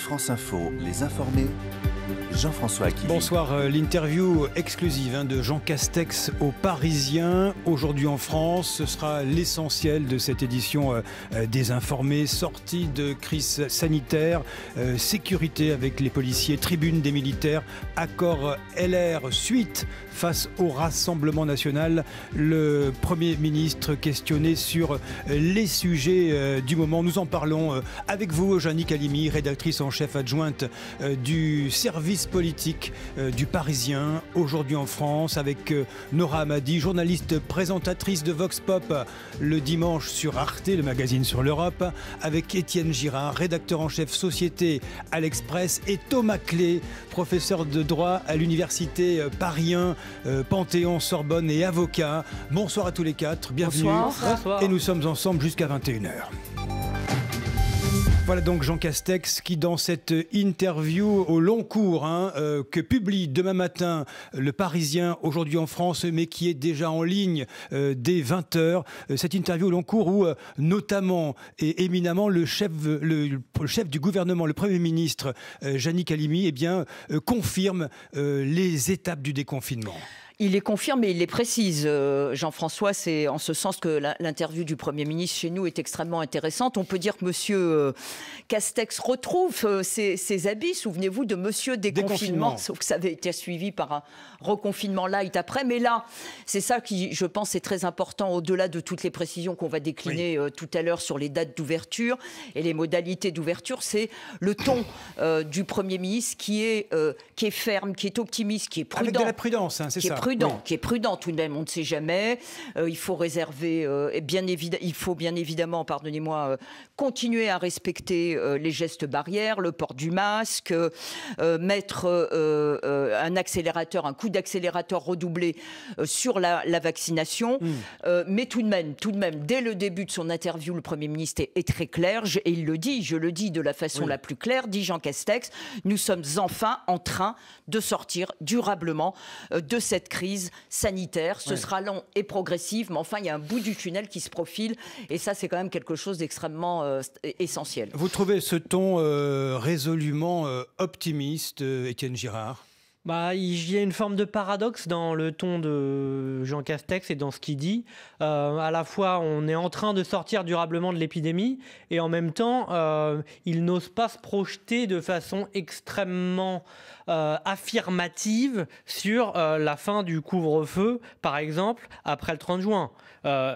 France Info, les informés, Jean-François Aquilini. Bonsoir, l'interview exclusive de Jean Castex aux Parisiens. Aujourd'hui en France, ce sera l'essentiel de cette édition des informés. Sortie de crise sanitaire, sécurité avec les policiers, tribune des militaires, accord LR, suite face au Rassemblement national. Le Premier ministre questionné sur les sujets du moment. Nous en parlons avec vous, Eugénie Calimi, rédactrice en chef adjointe du service politique du Parisien, aujourd'hui en France, avec Nora Hamadi, journaliste présentatrice de Vox Pop le dimanche sur Arte, le magazine sur l'Europe, avec Étienne Girard, rédacteur en chef Société à l'Express, et Thomas Clé, professeur de droit à l'université Paris 1, Panthéon, Sorbonne et avocat. Bonsoir à tous les quatre, bienvenue. Bonsoir. Et nous sommes ensemble jusqu'à 21h. Voilà donc Jean Castex qui, dans cette interview au long cours que publie demain matin le Parisien aujourd'hui en France, mais qui est déjà en ligne dès 20h, cette interview au long cours où notamment et éminemment le chef du gouvernement, le Premier ministre Jeanine Calimi, confirme les étapes du déconfinement. Il les confirme et il les précise, Jean-François. C'est en ce sens que l'interview du Premier ministre chez nous est extrêmement intéressante. On peut dire que Monsieur Castex retrouve ses habits. Souvenez-vous de Monsieur Déconfinement, sauf que ça avait été suivi par un reconfinement light après. Mais là, c'est ça qui, je pense, est très important, au-delà de toutes les précisions qu'on va décliner tout à l'heure sur les dates d'ouverture et les modalités d'ouverture. C'est le ton du Premier ministre qui est ferme, qui est optimiste, qui est prudent. Avec de la prudence, c'est ça. Qui est prudent tout de même, on ne sait jamais. Il faut réserver, il faut bien évidemment, pardonnez-moi, continuer à respecter les gestes barrières, le port du masque, mettre un coup d'accélérateur redoublé sur la vaccination. Mais tout de même, dès le début de son interview, le Premier ministre est très clair, et il le dit, je le dis de la façon la plus claire, dit Jean Castex, nous sommes enfin en train de sortir durablement de cette crise sanitaire. Ce sera lent et progressif, mais enfin, il y a un bout du tunnel qui se profile. Et ça, c'est quand même quelque chose d'extrêmement essentiel. Vous trouvez ce ton résolument optimiste, Étienne Girard ? Il y a une forme de paradoxe dans le ton de Jean Castex et dans ce qu'il dit. À la fois, on est en train de sortir durablement de l'épidémie et en même temps, il n'ose pas se projeter de façon extrêmement affirmative sur la fin du couvre-feu, par exemple, après le 30 juin.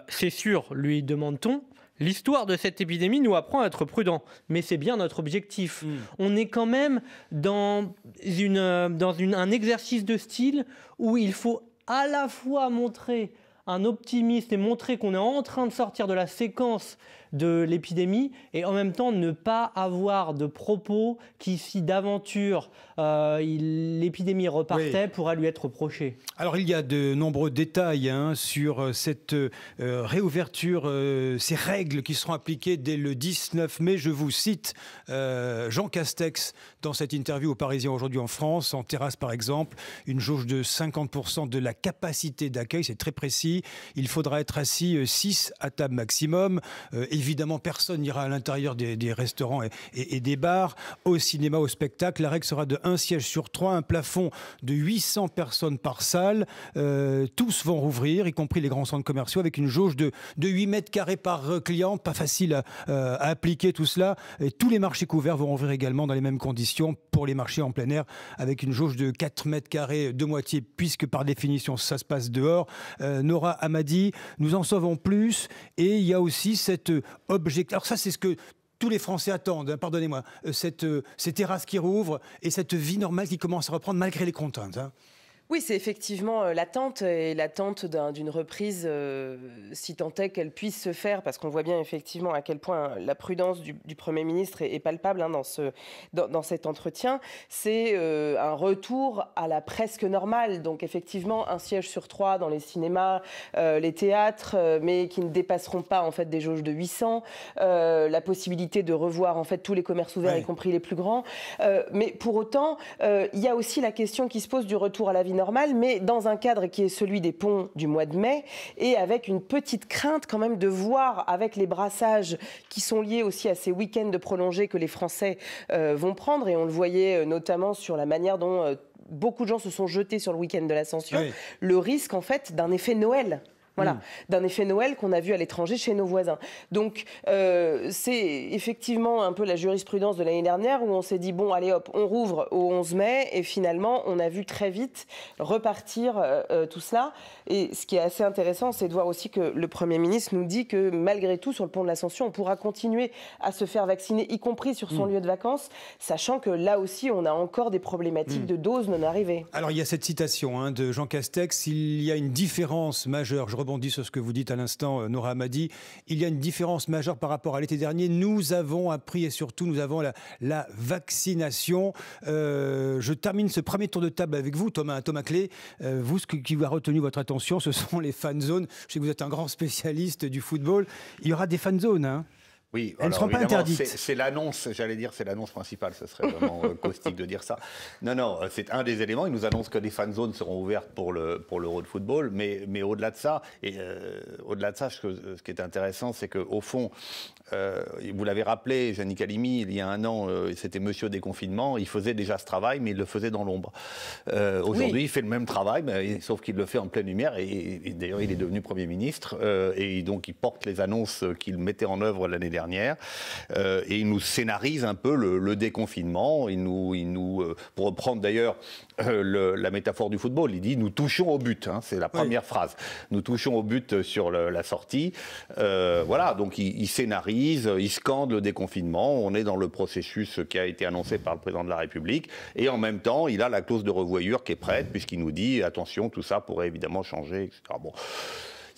C'est sûr, lui demande-t-on. L'histoire de cette épidémie nous apprend à être prudents, mais c'est bien notre objectif. On est quand même dans un exercice de style où il faut à la fois montrer un optimisme et montrer qu'on est en train de sortir de la séquence de l'épidémie et en même temps ne pas avoir de propos qui, si d'aventure l'épidémie repartait, pourraient lui être reprochés. Alors il y a de nombreux détails sur cette réouverture, ces règles qui seront appliquées dès le 19 mai. Je vous cite Jean Castex dans cette interview au Parisien aujourd'hui en France, en terrasse par exemple, une jauge de 50% de la capacité d'accueil, c'est très précis. Il faudra être assis 6 à table maximum. Évidemment, personne n'ira à l'intérieur des restaurants et des bars. Au cinéma, au spectacle, la règle sera de 1 siège sur 3, un plafond de 800 personnes par salle. Tous vont rouvrir, y compris les grands centres commerciaux, avec une jauge de 8 mètres carrés par client. Pas facile à appliquer tout cela. Et tous les marchés couverts vont rouvrir également dans les mêmes conditions pour les marchés en plein air, avec une jauge de 4 mètres carrés de moitié, puisque par définition, ça se passe dehors. Nora Hamadi, nous en savons plus. Et il y a aussi cet objectif. Alors ça, c'est ce que tous les Français attendent, pardonnez-moi, ces terrasses qui rouvrent et cette vie normale qui commence à reprendre malgré les contraintes. Oui, c'est effectivement l'attente et l'attente d'une reprise, si tant est qu'elle puisse se faire, parce qu'on voit bien effectivement à quel point la prudence du Premier ministre est palpable dans cet entretien. C'est un retour à la presque normale. Donc effectivement, 1 siège sur 3 dans les cinémas, les théâtres, mais qui ne dépasseront pas en fait des jauges de 800. La possibilité de revoir en fait tous les commerces ouverts, y compris les plus grands. Mais pour autant, il y a aussi la question qui se pose du retour à la vie normal, mais dans un cadre qui est celui des ponts du mois de mai, et avec une petite crainte quand même de voir, avec les brassages qui sont liés aussi à ces week-ends de prolongés que les Français vont prendre, et on le voyait notamment sur la manière dont beaucoup de gens se sont jetés sur le week-end de l'Ascension, oui. Le risque en fait d'un effet Noël. Voilà, d'un effet Noël qu'on a vu à l'étranger chez nos voisins. Donc, c'est effectivement un peu la jurisprudence de l'année dernière où on s'est dit, bon, allez hop, on rouvre au 11 mai. Et finalement, on a vu très vite repartir tout cela. Et ce qui est assez intéressant, c'est de voir aussi que le Premier ministre nous dit que malgré tout, sur le pont de l'Ascension, on pourra continuer à se faire vacciner, y compris sur son lieu de vacances, sachant que là aussi, on a encore des problématiques de doses non arrivées. Alors, il y a cette citation de Jean Castex, il y a une différence majeure, je rebondis sur ce que vous dites à l'instant, Nora Hamadi. Il y a une différence majeure par rapport à l'été dernier. Nous avons appris et surtout nous avons la vaccination. Je termine ce premier tour de table avec vous, Thomas Clé. Vous, ce qui a retenu votre attention, ce sont les fan zones. Je sais que vous êtes un grand spécialiste du football. Il y aura des fan zones, Oui, elles ne seront pas interdites. C'est l'annonce, j'allais dire, c'est l'annonce principale. Ce serait vraiment caustique de dire ça. Non, c'est un des éléments. Ils nous annoncent que des fan zones seront ouvertes pour l'Euro de football. Mais au-delà de ça, ce qui est intéressant, c'est qu'au fond, vous l'avez rappelé, Yannick Halimi, il y a un an, c'était Monsieur Déconfinement. Il faisait déjà ce travail, mais il le faisait dans l'ombre. Aujourd'hui, il fait le même travail, sauf qu'il le fait en pleine lumière. Et d'ailleurs, il est devenu Premier ministre. Et donc, il porte les annonces qu'il mettait en œuvre l'année dernière. Et il nous scénarise un peu le déconfinement. Pour reprendre d'ailleurs la métaphore du football, il dit nous touchons au but. C'est la première phrase. Nous touchons au but sur la sortie. Voilà, donc il scénarise, il scande le déconfinement. On est dans le processus qui a été annoncé par le président de la République. Et en même temps, il a la clause de revoyure qui est prête, puisqu'il nous dit attention, tout ça pourrait évidemment changer, etc. Bon.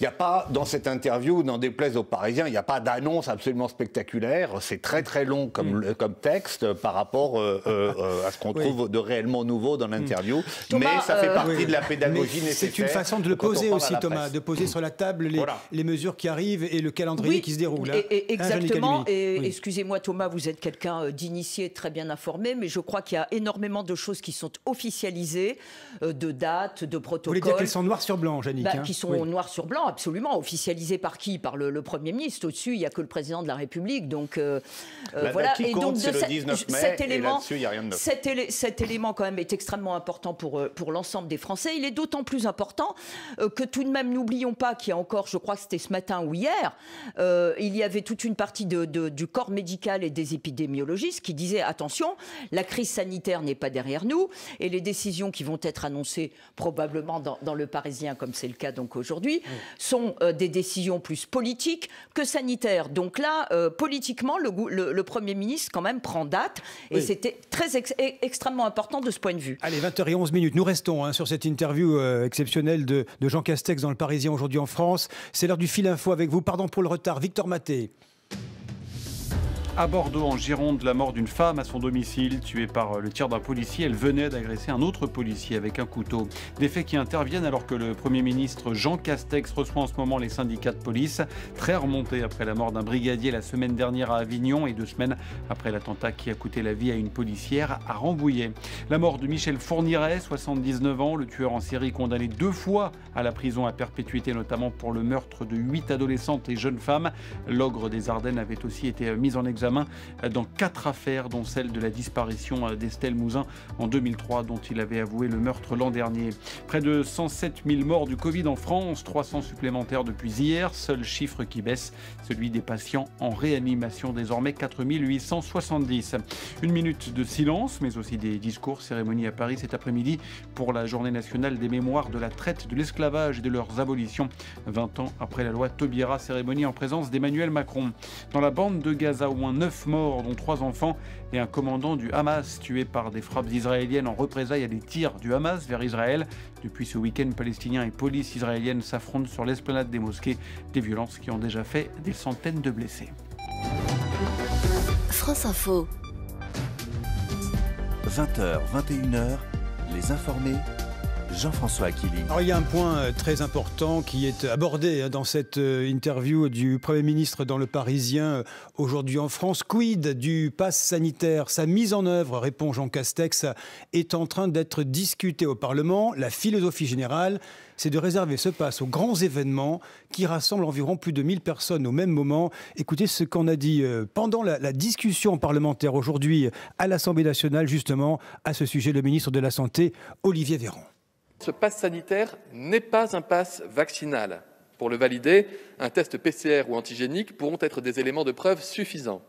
Il n'y a pas, dans cette interview, n'en déplaise aux Parisiens, il n'y a pas d'annonce absolument spectaculaire. C'est très très long comme texte par rapport à ce qu'on trouve de réellement nouveau dans l'interview. Mais ça fait partie de la pédagogie nécessaire. C'est une façon de le poser aussi, Thomas, de poser sur la table les mesures qui arrivent et le calendrier qui se déroule. Exactement. Et excusez-moi, Thomas, vous êtes quelqu'un d'initié, très bien informé, mais je crois qu'il y a énormément de choses qui sont officialisées, de dates, de protocoles. Vous voulez dire qu'elles sont noir sur blanc, Yannick qui sont noir sur blanc. Absolument, officialisé par qui? Par le Premier ministre. Au-dessus, il n'y a que le président de la République. Donc voilà. Et donc c'est le 19 mai. Cet élément, il n'y a rien de neuf. Cet élément quand même est extrêmement important pour l'ensemble des Français. Il est d'autant plus important que tout de même, n'oublions pas qu'il y a encore, je crois que c'était ce matin ou hier, il y avait toute une partie du corps médical et des épidémiologistes qui disaient attention, la crise sanitaire n'est pas derrière nous et les décisions qui vont être annoncées probablement dans le Parisien, comme c'est le cas donc aujourd'hui, sont des décisions plus politiques que sanitaires. Donc là, politiquement, le Premier ministre quand même prend date et c'était extrêmement important de ce point de vue. Allez, 20h11. Nous restons sur cette interview exceptionnelle de Jean Castex dans le Parisien aujourd'hui en France. C'est l'heure du fil info avec vous. Pardon pour le retard. Victor Maté. À Bordeaux, en Gironde, la mort d'une femme à son domicile, tuée par le tir d'un policier. Elle venait d'agresser un autre policier avec un couteau. Des faits qui interviennent alors que le Premier ministre Jean Castex reçoit en ce moment les syndicats de police. Très remonté après la mort d'un brigadier la semaine dernière à Avignon et 2 semaines après l'attentat qui a coûté la vie à une policière à Rambouillet. La mort de Michel Fourniret, 79 ans, le tueur en série condamné 2 fois à la prison à perpétuité, notamment pour le meurtre de 8 adolescentes et jeunes femmes. L'ogre des Ardennes avait aussi été mis en examen dans 4 affaires, dont celle de la disparition d'Estelle Mouzin en 2003, dont il avait avoué le meurtre l'an dernier. Près de 107 000 morts du Covid en France, 300 supplémentaires depuis hier, seul chiffre qui baisse, celui des patients en réanimation, désormais 4 870. Une minute de silence, mais aussi des discours, cérémonie à Paris cet après-midi pour la journée nationale des mémoires de la traite, de l'esclavage et de leurs abolitions. 20 ans après la loi Taubira, cérémonie en présence d'Emmanuel Macron. Dans la bande de Gaza, au moins 9 morts, dont 3 enfants et un commandant du Hamas tué par des frappes israéliennes en représailles à des tirs du Hamas vers Israël. Depuis ce week-end, Palestiniens et police israélienne s'affrontent sur l'esplanade des mosquées. Des violences qui ont déjà fait des centaines de blessés. France Info. 20h, 21h, les informés. Jean-François Akili. Alors, il y a un point très important qui est abordé dans cette interview du Premier ministre dans Le Parisien aujourd'hui en France. Quid du pass sanitaire? Sa mise en œuvre, répond Jean Castex, est en train d'être discutée au Parlement. La philosophie générale, c'est de réserver ce pass aux grands événements qui rassemblent environ plus de 1000 personnes au même moment. Écoutez ce qu'on a dit pendant la discussion parlementaire aujourd'hui à l'Assemblée nationale, justement, à ce sujet, le ministre de la Santé, Olivier Véran. Ce pass sanitaire n'est pas un pass vaccinal. Pour le valider, un test PCR ou antigénique pourront être des éléments de preuve suffisants.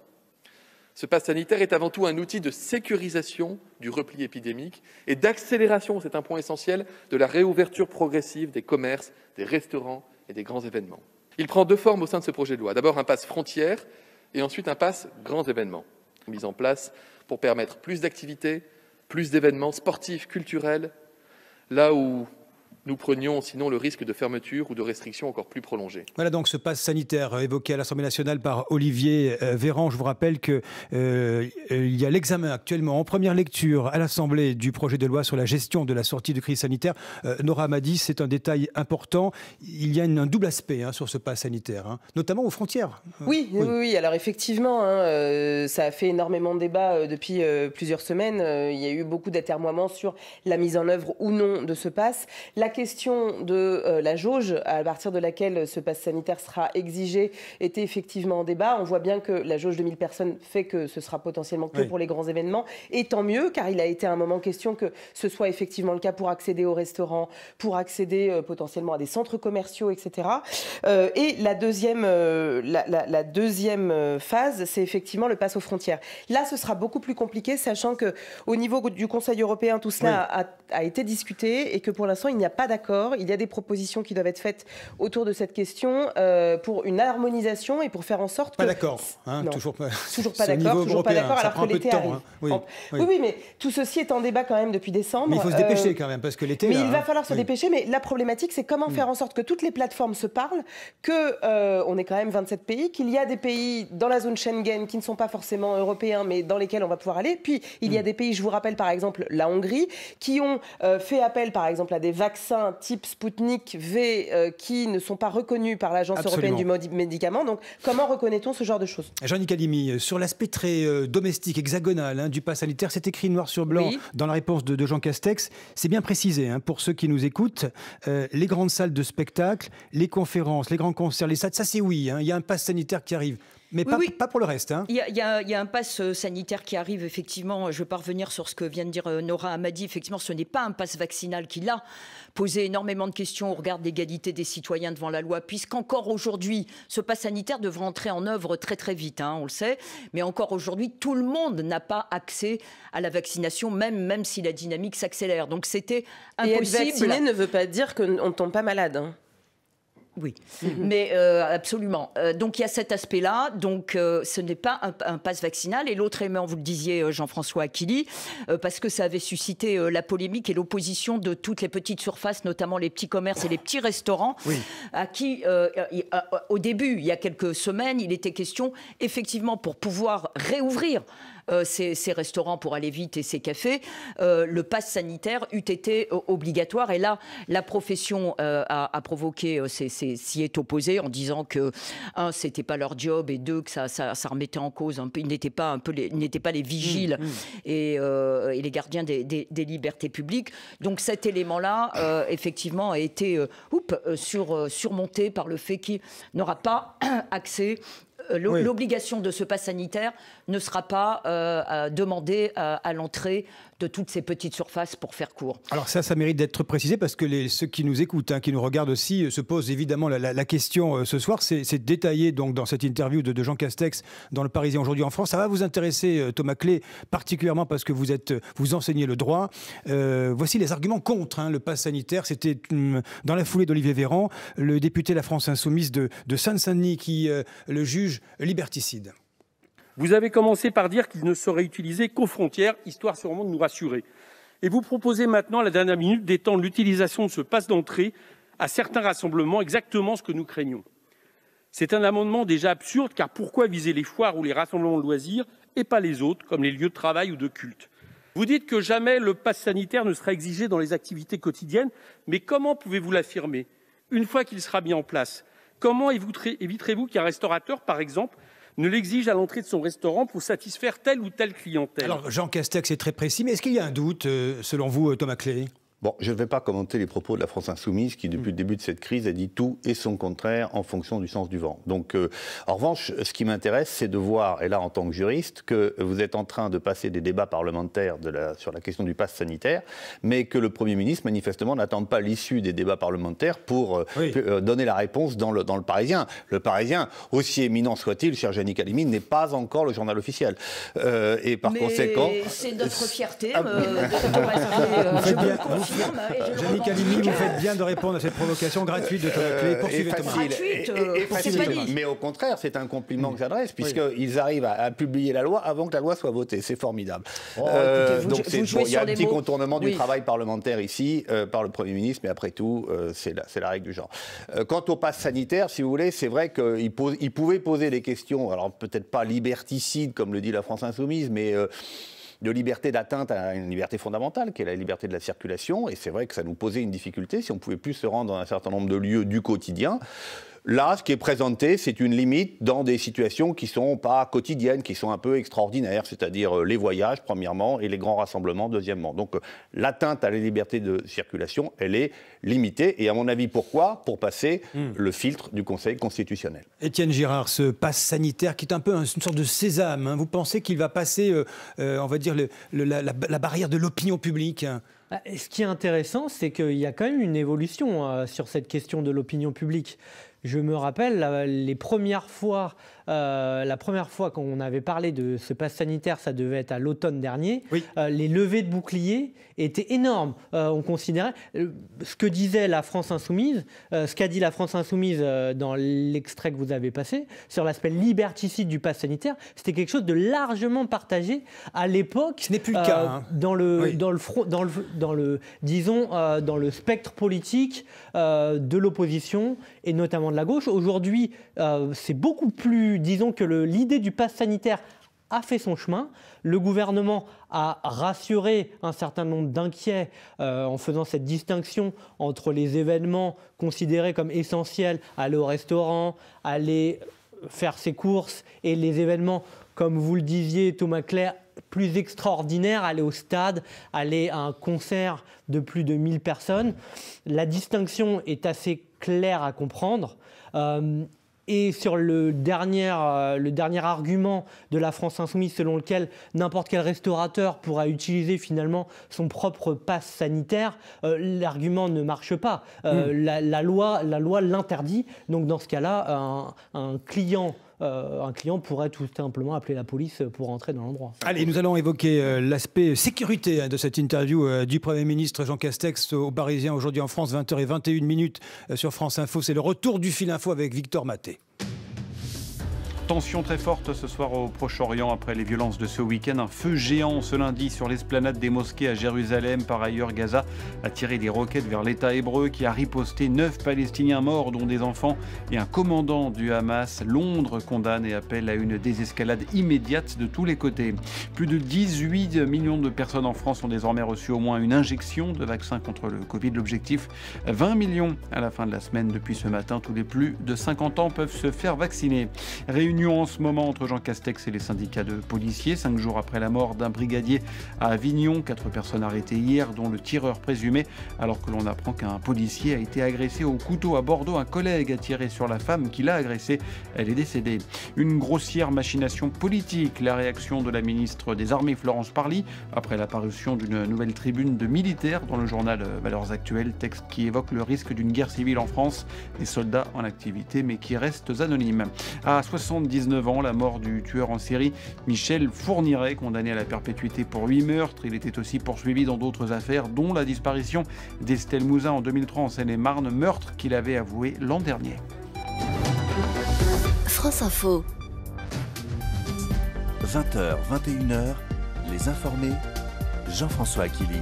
Ce pass sanitaire est avant tout un outil de sécurisation du repli épidémique et d'accélération, c'est un point essentiel, de la réouverture progressive des commerces, des restaurants et des grands événements. Il prend deux formes au sein de ce projet de loi. D'abord un pass frontière et ensuite un pass grands événements, mis en place pour permettre plus d'activités, plus d'événements sportifs, culturels, là où nous prenions sinon le risque de fermeture ou de restrictions encore plus prolongées. Voilà donc ce pass sanitaire évoqué à l'Assemblée nationale par Olivier Véran. Je vous rappelle qu'il y a l'examen actuellement en première lecture à l'Assemblée du projet de loi sur la gestion de la sortie de crise sanitaire. Nora Hamady, c'est un détail important. Il y a un double aspect sur ce pass sanitaire, notamment aux frontières. Oui. Alors effectivement, ça a fait énormément de débats depuis plusieurs semaines. Il y a eu beaucoup d'atermoiements sur la mise en œuvre ou non de ce pass. La question de la jauge à partir de laquelle ce pass sanitaire sera exigé était effectivement en débat. On voit bien que la jauge de 1000 personnes fait que ce sera potentiellement que pour les grands événements. Et tant mieux, car il a été à un moment question que ce soit effectivement le cas pour accéder aux restaurants, pour accéder potentiellement à des centres commerciaux, etc. Et la deuxième phase, c'est effectivement le pass aux frontières. Là, ce sera beaucoup plus compliqué, sachant qu'au niveau du Conseil européen, tout cela a été discuté et que pour l'instant, il n'y a pas d'accord. Il y a des propositions qui doivent être faites autour de cette question pour une harmonisation et pour faire en sorte pas d'accord, toujours pas d'accord, alors que l'été arrive. Oui, mais tout ceci est en débat quand même depuis décembre. Mais il faut se dépêcher quand même, parce que l'été... Mais il va falloir se dépêcher, mais la problématique, c'est comment faire en sorte que toutes les plateformes se parlent, qu'on est quand même 27 pays, qu'il y a des pays dans la zone Schengen qui ne sont pas forcément européens, mais dans lesquels on va pouvoir aller. Puis, il y a des pays, je vous rappelle par exemple la Hongrie, qui ont fait appel par exemple à des vaccins type Sputnik V qui ne sont pas reconnus par l'Agence européenne du médicament. Donc, comment reconnaît-on ce genre de choses? Jean-Nic Halimi, sur l'aspect très domestique, hexagonal du pass sanitaire, c'est écrit noir sur blanc dans la réponse de Jean Castex. C'est bien précisé pour ceux qui nous écoutent. Les grandes salles de spectacle, les conférences, les grands concerts, les salles, ça c'est oui. Il y a un pass sanitaire qui arrive. Mais pas pour le reste. Il y a un pass sanitaire qui arrive, effectivement. Je vais pas revenir sur ce que vient de dire Nora Hamady. Effectivement, ce n'est pas un pass vaccinal qui l'a posé énormément de questions au regard de l'égalité des citoyens devant la loi, puisqu'encore aujourd'hui, ce pass sanitaire devrait entrer en œuvre très très vite, on le sait. Mais encore aujourd'hui, tout le monde n'a pas accès à la vaccination, même si la dynamique s'accélère. Donc c'était impossible. Et être vacciné ne veut pas dire qu'on ne tombe pas malade. Oui, mais absolument. Donc il y a cet aspect-là. Donc ce n'est pas un pass vaccinal. Et l'autre élément, vous le disiez, Jean-François Akili, parce que ça avait suscité la polémique et l'opposition de toutes les petites surfaces, notamment les petits commerces et les petits restaurants, à qui, au début, il y a quelques semaines, il était question, effectivement, pour pouvoir réouvrir ces restaurants pour aller vite et ces cafés, le pass sanitaire eût été obligatoire. Et là, la profession a provoqué, s'y est opposée en disant que, un, c'était pas leur job, et deux, que ça remettait en cause un peu, ils n'étaient pas les vigiles et les gardiens des libertés publiques. Donc cet élément-là, effectivement, a été surmonté par le fait qu'il n'aura pas accès. L'obligation de ce pass sanitaire ne sera pas demandée à l'entrée de toutes ces petites surfaces, pour faire court. Alors ça mérite d'être précisé, parce que ceux qui nous écoutent, qui nous regardent aussi, se posent évidemment la question ce soir. C'est détaillé donc dans cette interview de Jean Castex dans Le Parisien aujourd'hui en France. Ça va vous intéresser, Thomas Clé, particulièrement parce que vous enseignez le droit. Voici les arguments contre le pass sanitaire. C'était dans la foulée d'Olivier Véran, le député de la France Insoumise de Seine-Saint-Denis, qui le juge liberticide. Vous avez commencé par dire qu'il ne serait utilisé qu'aux frontières, histoire sûrement de nous rassurer. Et vous proposez maintenant, à la dernière minute, d'étendre l'utilisation de ce pass d'entrée à certains rassemblements, exactement ce que nous craignons. C'est un amendement déjà absurde, car pourquoi viser les foires ou les rassemblements de loisirs et pas les autres, comme les lieux de travail ou de culte? Vous dites que jamais le pass sanitaire ne sera exigé dans les activités quotidiennes, mais comment pouvez-vous l'affirmer? Une fois qu'il sera mis en place, comment éviterez-vous qu'un restaurateur, par exemple, ne l'exige à l'entrée de son restaurant pour satisfaire telle ou telle clientèle? Alors, Jean Castex est très précis, mais est-ce qu'il y a un doute, selon vous, Thomas Clé? Bon, je ne vais pas commenter les propos de la France Insoumise qui, depuis le début de cette crise, a dit tout et son contraire en fonction du sens du vent. Donc, en revanche, ce qui m'intéresse, c'est de voir, et là en tant que juriste, que vous êtes en train de passer des débats parlementaires sur la question du pass sanitaire, mais que le Premier ministre, manifestement, n'attend pas l'issue des débats parlementaires pour donner la réponse dans le Parisien. Le Parisien, aussi éminent soit-il, cher Yannick Halimi, n'est pas encore le journal officiel. Et par conséquent... c'est notre fierté de rester... je vous le confirme. Yannick Halimi, vous faites bien de répondre à cette provocation gratuite de Thomas Clé. Poursuivez Thomas. Mais au contraire, c'est un compliment que j'adresse, puisqu'ils arrivent à publier la loi avant que la loi soit votée. C'est formidable. Donc il y a un petit contournement du travail parlementaire ici par le Premier ministre, mais après tout, c'est la règle du genre. Quant au pass sanitaire, si vous voulez, c'est vrai qu'il pouvait poser des questions, alors peut-être pas liberticides, comme le dit la France Insoumise, mais... de liberté d'atteinte à une liberté fondamentale, qui est la liberté de la circulation. Et c'est vrai que ça nous posait une difficulté si on ne pouvait plus se rendre dans un certain nombre de lieux du quotidien. Là, ce qui est présenté, c'est une limite dans des situations qui ne sont pas quotidiennes, qui sont un peu extraordinaires, c'est-à-dire les voyages, premièrement, et les grands rassemblements, deuxièmement. Donc, l'atteinte à la liberté de circulation, elle est limitée. Et à mon avis, pourquoi? Pour passer le filtre du Conseil constitutionnel. Étienne Girard, ce pass sanitaire qui est un peu une sorte de sésame, hein, vous pensez qu'il va passer, on va dire, la barrière de l'opinion publique? Ce qui est intéressant, c'est qu'il y a quand même une évolution sur cette question de l'opinion publique. Je me rappelle la première fois qu'on avait parlé de ce pass sanitaire, ça devait être à l'automne dernier, les levées de boucliers étaient énormes. On considérait ce que disait la France Insoumise, ce qu'a dit la France Insoumise dans l'extrait que vous avez passé, sur l'aspect liberticide du pass sanitaire, c'était quelque chose de largement partagé à l'époque. Ce n'est plus le cas. Hein. Dans le spectre politique de l'opposition et notamment de la gauche. Aujourd'hui, c'est beaucoup plus, disons que l'idée du pass sanitaire a fait son chemin. Le gouvernement a rassuré un certain nombre d'inquiets en faisant cette distinction entre les événements considérés comme essentiels, aller au restaurant, aller faire ses courses, et les événements, comme vous le disiez, Thomas Clé, plus extraordinaires, aller au stade, aller à un concert de plus de 1000 personnes. La distinction est assez claire à comprendre. Et sur le dernier argument de la France Insoumise, selon lequel n'importe quel restaurateur pourra utiliser finalement son propre pass sanitaire, l'argument ne marche pas. La loi l'interdit. Donc dans ce cas-là, un client pourrait tout simplement appeler la police pour entrer dans l'endroit. Allez, nous allons évoquer l'aspect sécurité de cette interview du Premier ministre Jean Castex aux Parisiens aujourd'hui en France, 20h21 sur France Info. C'est le retour du fil info avec Victor Maté. Tension très forte ce soir au Proche-Orient après les violences de ce week-end. Un feu géant ce lundi sur l'esplanade des mosquées à Jérusalem. Par ailleurs, Gaza a tiré des roquettes vers l'État hébreu qui a riposté. 9 Palestiniens morts, dont des enfants et un commandant du Hamas. Londres condamne et appelle à une désescalade immédiate de tous les côtés. Plus de 18 millions de personnes en France ont désormais reçu au moins une injection de vaccin contre le Covid. L'objectif, 20 millions à la fin de la semaine. Depuis ce matin, tous les plus de 50 ans peuvent se faire vacciner. Réunion en ce moment entre Jean Castex et les syndicats de policiers. 5 jours après la mort d'un brigadier à Avignon, 4 personnes arrêtées hier, dont le tireur présumé, alors que l'on apprend qu'un policier a été agressé au couteau à Bordeaux. Un collègue a tiré sur la femme qui l'a agressée. Elle est décédée. Une grossière machination politique. La réaction de la ministre des Armées, Florence Parly, après la parution d'une nouvelle tribune de militaires dans le journal Valeurs Actuelles, texte qui évoque le risque d'une guerre civile en France, des soldats en activité mais qui restent anonymes. À 79 ans, la mort du tueur en série Michel Fourniret, condamné à la perpétuité pour 8 meurtres. Il était aussi poursuivi dans d'autres affaires, dont la disparition d'Estelle Mouzin en 2003 en Seine-et-Marne, meurtre qu'il avait avoué l'an dernier. France Info. 20h, 21h, les informés, Jean-François Akili.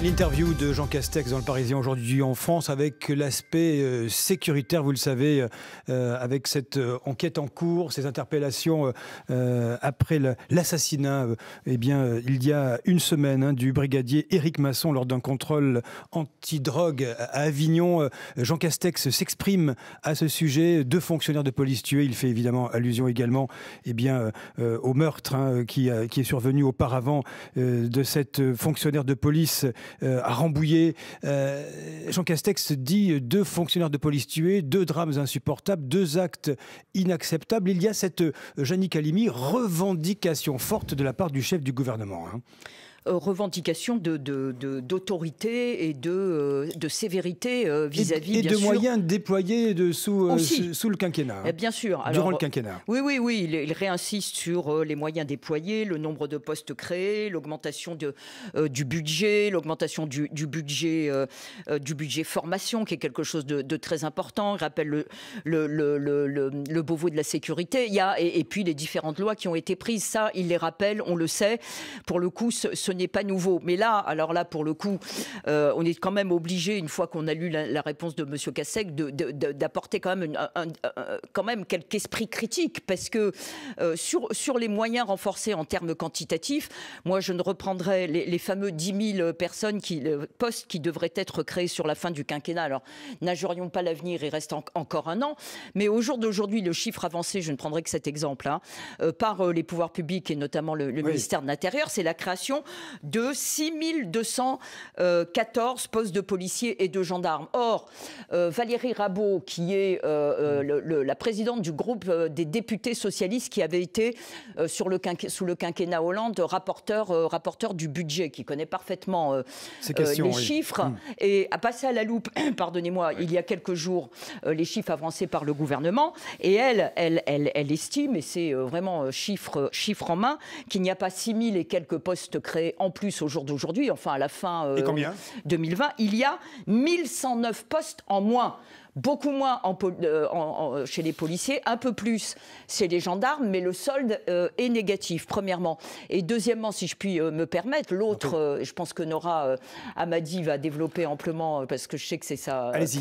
L'interview de Jean Castex dans le Parisien aujourd'hui en France avec l'aspect sécuritaire, vous le savez, avec cette enquête en cours, ces interpellations après l'assassinat, il y a une semaine du brigadier Éric Masson lors d'un contrôle antidrogue à Avignon. Jean Castex s'exprime à ce sujet. 2 fonctionnaires de police tués. Il fait évidemment allusion également au meurtre qui est survenu auparavant de cette fonctionnaire de police à Rambouillet. Jean Castex dit 2 fonctionnaires de police tués, 2 drames insupportables, 2 actes inacceptables. Il y a cette, Jannick Halimi, revendication forte de la part du chef du gouvernement. Revendication d'autorité et de sévérité vis-à-vis, bien sûr. Et de moyens déployés sous le quinquennat. Bien sûr. Alors, durant le quinquennat. Oui, il réinsiste sur les moyens déployés, le nombre de postes créés, l'augmentation du budget, l'augmentation du budget formation, qui est quelque chose de très important. Il rappelle le Beauvau de la sécurité. Et puis les différentes lois qui ont été prises. Ça, il les rappelle, on le sait. Pour le coup, ce n'est pas nouveau. Mais là, pour le coup, on est quand même obligé, une fois qu'on a lu la réponse de M. Castex, d'apporter quand même quelques esprits critiques, parce que sur les moyens renforcés en termes quantitatifs, moi, je ne reprendrai les fameux 10 000 postes qui devraient être créés sur la fin du quinquennat. Alors, nagerions pas l'avenir, il reste encore un an. Mais au jour d'aujourd'hui, le chiffre avancé, je ne prendrai que cet exemple, par les pouvoirs publics et notamment le ministère de l'Intérieur, c'est la création de 6 214 postes de policiers et de gendarmes. Or, Valérie Rabault, qui est la présidente du groupe des députés socialistes qui avait été sous le quinquennat Hollande rapporteur du budget, qui connaît parfaitement les chiffres, et a passé à la loupe, pardonnez-moi, il y a quelques jours, les chiffres avancés par le gouvernement, et elle estime, et c'est vraiment chiffre en main, qu'il n'y a pas 6 000 et quelques postes créés en plus au jour d'aujourd'hui, enfin à la fin 2020, il y a 1109 postes en moins. Beaucoup moins chez les policiers, un peu plus chez les gendarmes, mais le solde est négatif, premièrement. Et deuxièmement, si je puis me permettre, l'autre, je pense que Nora Hamadi va développer amplement, parce que je sais que c'est ça. Allez-y.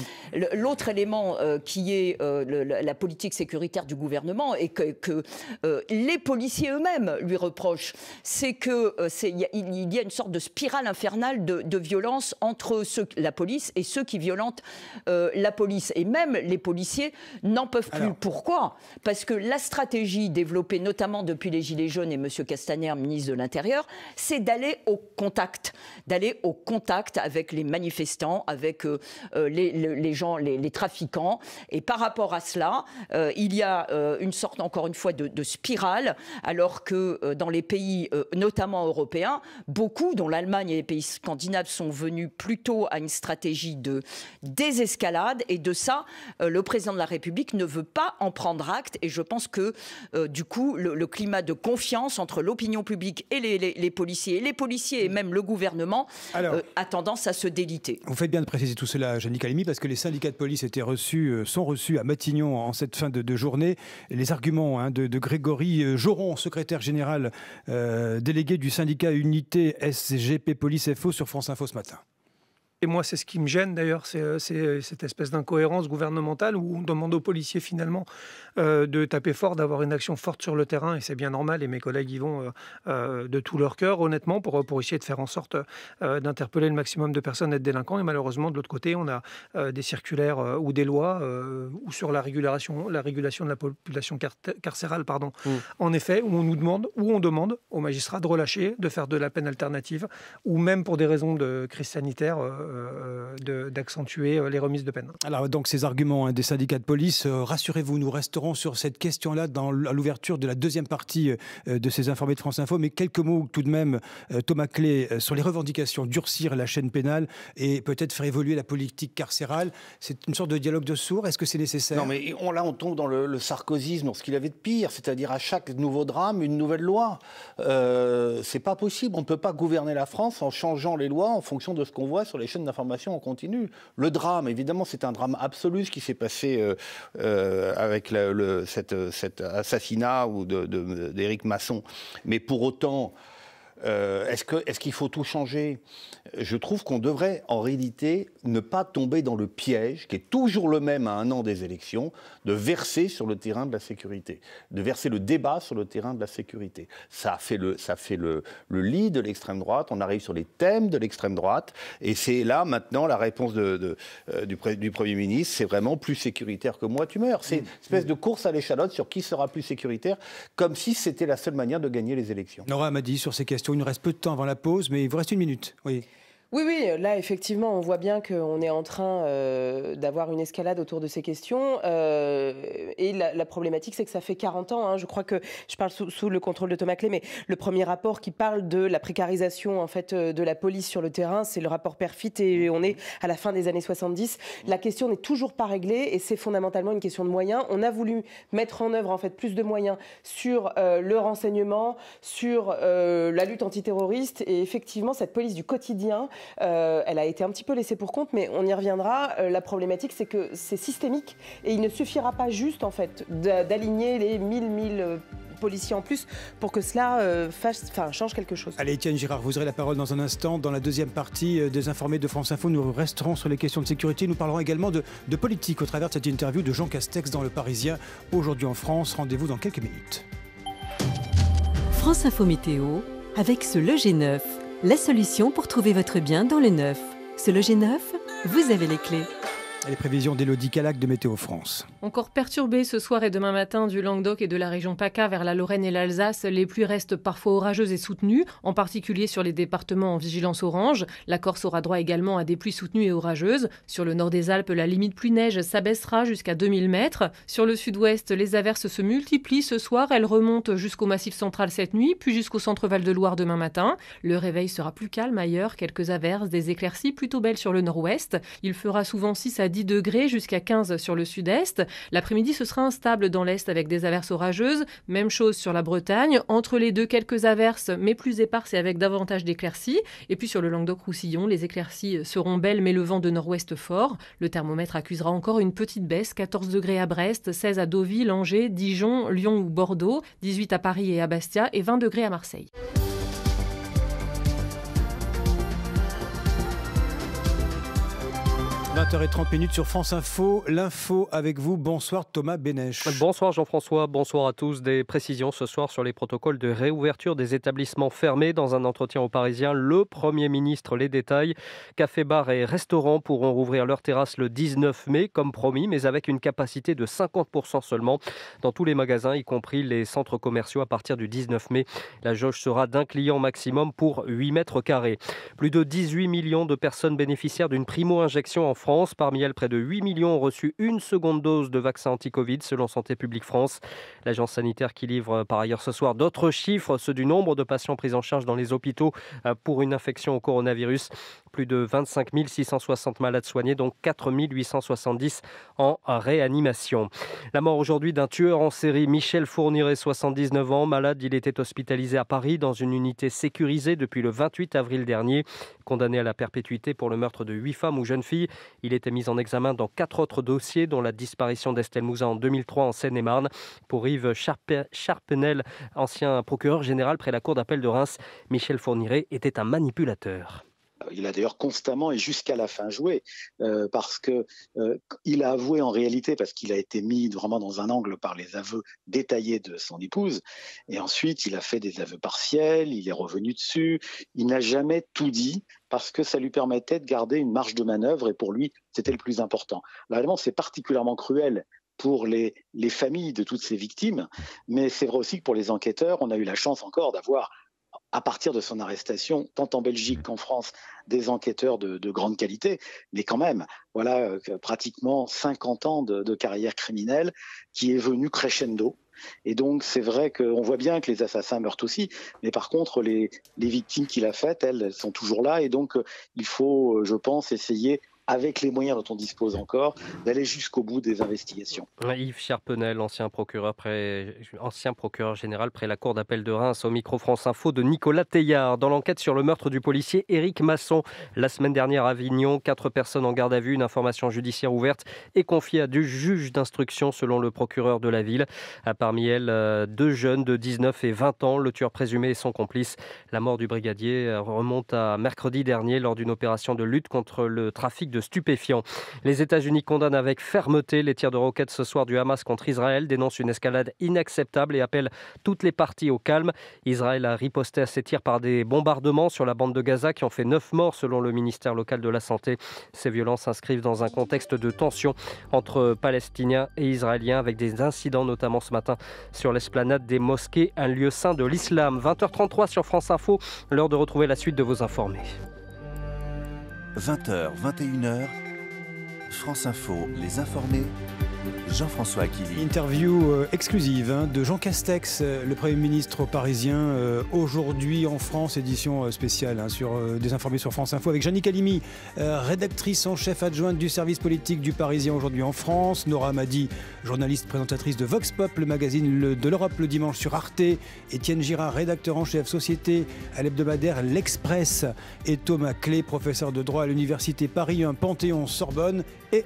L'autre élément qui est la politique sécuritaire du gouvernement, et que les policiers eux-mêmes lui reprochent, c'est qu'il y a une sorte de spirale infernale de violence entre la police et ceux qui violentent la police. Et même les policiers n'en peuvent plus. Alors, pourquoi ? Parce que la stratégie développée notamment depuis les Gilets jaunes et M. Castaner, ministre de l'Intérieur, c'est d'aller au contact avec les manifestants, avec les gens, les trafiquants. Et par rapport à cela, il y a une sorte, encore une fois, de spirale, alors que dans les pays, notamment européens, beaucoup, dont l'Allemagne et les pays scandinaves, sont venus plutôt à une stratégie de désescalade, et de ça, le président de la République ne veut pas en prendre acte, et je pense que du coup, le climat de confiance entre l'opinion publique et les policiers et même le gouvernement a tendance à se déliter. Vous faites bien de préciser tout cela, Jannick Halimi, parce que les syndicats de police sont reçus à Matignon en cette fin de journée. Et les arguments de Grégory Joron, secrétaire général délégué du syndicat Unité SGP Police FO sur France Info ce matin. Et moi, c'est ce qui me gêne d'ailleurs, c'est cette espèce d'incohérence gouvernementale où on demande aux policiers finalement de taper fort, d'avoir une action forte sur le terrain, et c'est bien normal, et mes collègues y vont de tout leur cœur, honnêtement, pour essayer de faire en sorte d'interpeller le maximum de personnes et de délinquants. Et malheureusement, de l'autre côté, on a des circulaires ou des lois ou sur la régulation de la population carcérale, en effet, où on demande aux magistrats de relâcher, de faire de la peine alternative, ou même pour des raisons de crise sanitaire, d'accentuer les remises de peine. Alors donc ces arguments des syndicats de police, rassurez-vous, nous resterons sur cette question-là à l'ouverture de la deuxième partie de ces informés de France Info, mais quelques mots tout de même, Thomas Clé, sur les revendications, durcir la chaîne pénale et peut-être faire évoluer la politique carcérale. C'est une sorte de dialogue de sourds, est-ce que c'est nécessaire ? Non, mais là on tombe dans le sarkozysme, dans ce qu'il avait de pire, c'est-à-dire à chaque nouveau drame, une nouvelle loi. C'est pas possible, on ne peut pas gouverner la France en changeant les lois en fonction de ce qu'on voit sur les chaînes d'information en continu. Le drame, évidemment, c'est un drame absolu, ce qui s'est passé avec cet assassinat d'Éric Masson. Mais pour autant, Est-ce qu'il faut tout changer? Je trouve qu'on devrait, en réalité, ne pas tomber dans le piège, qui est toujours le même à 1 an des élections, de verser sur le terrain de la sécurité, de verser le débat sur le terrain de la sécurité. Ça fait le lit de l'extrême droite, on arrive sur les thèmes de l'extrême droite, et c'est là, maintenant, la réponse du Premier ministre, c'est vraiment plus sécuritaire que moi, tu meurs. C'est une espèce de course à l'échalote sur qui sera plus sécuritaire, comme si c'était la seule manière de gagner les élections. Nora Amadi, sur ces questions, il nous reste peu de temps avant la pause, mais il vous reste 1 minute. Oui. Oui, là, effectivement, on voit bien qu'on est en train d'avoir une escalade autour de ces questions. Et la problématique, c'est que ça fait 40 ans. Hein, je crois que je parle sous le contrôle de Thomas Clé, mais le premier rapport qui parle de la précarisation en fait, de la police sur le terrain, c'est le rapport Perfit, et on est à la fin des années 70. La question n'est toujours pas réglée, et c'est fondamentalement une question de moyens. On a voulu mettre en œuvre en fait, plus de moyens sur le renseignement, sur la lutte antiterroriste, et effectivement, cette police du quotidien, elle a été un petit peu laissée pour compte, mais on y reviendra. La problématique, c'est que c'est systémique et il ne suffira pas juste en fait d'aligner les 1000 policiers en plus pour que cela change quelque chose. Allez, Étienne Girard, vous aurez la parole dans un instant. Dans la deuxième partie des Informés de France Info, nous resterons sur les questions de sécurité. Nous parlerons également de politique au travers de cette interview de Jean Castex dans Le Parisien. Aujourd'hui en France, rendez-vous dans quelques minutes. France Info Météo avec ce Loger Neuf. La solution pour trouver votre bien dans le neuf. Ce Loger Neuf, vous avez les clés. Les prévisions d'Élodie Calac de Météo France. Encore perturbé ce soir et demain matin du Languedoc et de la région PACA vers la Lorraine et l'Alsace, les pluies restent parfois orageuses et soutenues, en particulier sur les départements en vigilance orange. La Corse aura droit également à des pluies soutenues et orageuses. Sur le nord des Alpes, la limite pluie-neige s'abaissera jusqu'à 2000 mètres. Sur le sud-ouest, les averses se multiplient ce soir. Elles remontent jusqu'au Massif central cette nuit, puis jusqu'au centre Val-de-Loire demain matin. Le réveil sera plus calme ailleurs. Quelques averses, des éclaircies plutôt belles sur le nord-ouest. Il fera souvent 6 à 10 degrés jusqu'à 15 sur le sud-est. L'après-midi, ce sera instable dans l'est avec des averses orageuses. Même chose sur la Bretagne. Entre les deux, quelques averses, mais plus éparses et avec davantage d'éclaircies. Et puis sur le Languedoc-Roussillon, les éclaircies seront belles, mais le vent de nord-ouest fort. Le thermomètre accusera encore une petite baisse. 14 degrés à Brest, 16 à Deauville, Angers, Dijon, Lyon ou Bordeaux, 18 à Paris et à Bastia et 20 degrés à Marseille. 20h30 sur France Info. L'info avec vous. Bonsoir Thomas Bénèche. Bonsoir Jean-François, bonsoir à tous. Des précisions ce soir sur les protocoles de réouverture des établissements fermés. Dans un entretien aux Parisiens, le Premier ministre les détaille. Cafés, bars et restaurants pourront rouvrir leurs terrasses le 19 mai, comme promis, mais avec une capacité de 50% seulement dans tous les magasins, y compris les centres commerciaux à partir du 19 mai. La jauge sera d'un client maximum pour 8 mètres carrés. Plus de 18 millions de personnes bénéficiaires d'une primo-injection en France. Parmi elles, près de 8 millions ont reçu une seconde dose de vaccin anti-Covid, selon Santé publique France. L'agence sanitaire qui livre par ailleurs ce soir d'autres chiffres, ceux du nombre de patients pris en charge dans les hôpitaux pour une infection au coronavirus. Plus de 25 660 malades soignés, dont 4 870 en réanimation. La mort aujourd'hui d'un tueur en série, Michel Fourniret, 79 ans. Malade, il était hospitalisé à Paris dans une unité sécurisée depuis le 28 avril dernier. Condamné à la perpétuité pour le meurtre de 8 femmes ou jeunes filles, il était mis en examen dans 4 autres dossiers, dont la disparition d'Estelle Mouzin en 2003 en Seine-et-Marne. Pour Yves Charpenel, ancien procureur général près la cour d'appel de Reims, Michel Fourniret était un manipulateur. Il a d'ailleurs constamment et jusqu'à la fin joué parce qu'il a avoué en réalité, parce qu'il a été mis vraiment dans un angle par les aveux détaillés de son épouse, et ensuite il a fait des aveux partiels, il est revenu dessus, il n'a jamais tout dit parce que ça lui permettait de garder une marge de manœuvre et pour lui c'était le plus important. Là, vraiment, c'est particulièrement cruel pour les familles de toutes ces victimes, mais c'est vrai aussi que pour les enquêteurs, on a eu la chance encore d'avoir, à partir de son arrestation, tant en Belgique qu'en France, des enquêteurs de grande qualité, mais quand même, voilà pratiquement 50 ans de carrière criminelle qui est venue crescendo. Et donc, c'est vrai qu'on voit bien que les assassins meurent aussi, mais par contre, les victimes qu'il a faites, elles sont toujours là. Et donc, il faut, je pense, essayer avec les moyens dont on dispose encore, d'aller jusqu'au bout des investigations. Yves Cherpenel, ancien procureur général près la Cour d'appel de Reims, au micro France Info de Nicolas Teillard. Dans l'enquête sur le meurtre du policier Éric Masson, la semaine dernière à Avignon, 4 personnes en garde à vue, une information judiciaire ouverte et confiée à 2 juges d'instruction selon le procureur de la ville. Parmi elles, 2 jeunes de 19 et 20 ans, le tueur présumé et son complice. La mort du brigadier remonte à mercredi dernier lors d'une opération de lutte contre le trafic de stupéfiants. Les États-Unis condamnent avec fermeté les tirs de roquettes ce soir du Hamas contre Israël, dénoncent une escalade inacceptable et appellent toutes les parties au calme. Israël a riposté à ces tirs par des bombardements sur la bande de Gaza qui ont fait 9 morts selon le ministère local de la Santé. Ces violences s'inscrivent dans un contexte de tension entre Palestiniens et Israéliens avec des incidents notamment ce matin sur l'esplanade des mosquées, un lieu saint de l'islam. 20h33 sur France Info, l'heure de retrouver la suite de vos informés. 20h, 21h, France Info, les informés, Jean-François Aquili. Interview exclusive de Jean Castex, le Premier ministre parisien, aujourd'hui en France, édition spéciale sur des informés sur France Info, avec Jannick Halimi, rédactrice en chef adjointe du service politique du Parisien aujourd'hui en France, Nora Hamadi, journaliste présentatrice de Vox Pop, le magazine de l'Europe le dimanche sur Arte, Étienne Girard, rédacteur en chef société à l'hebdomadaire L'Express, et Thomas Clé, professeur de droit à l'université Paris 1 Panthéon-Sorbonne et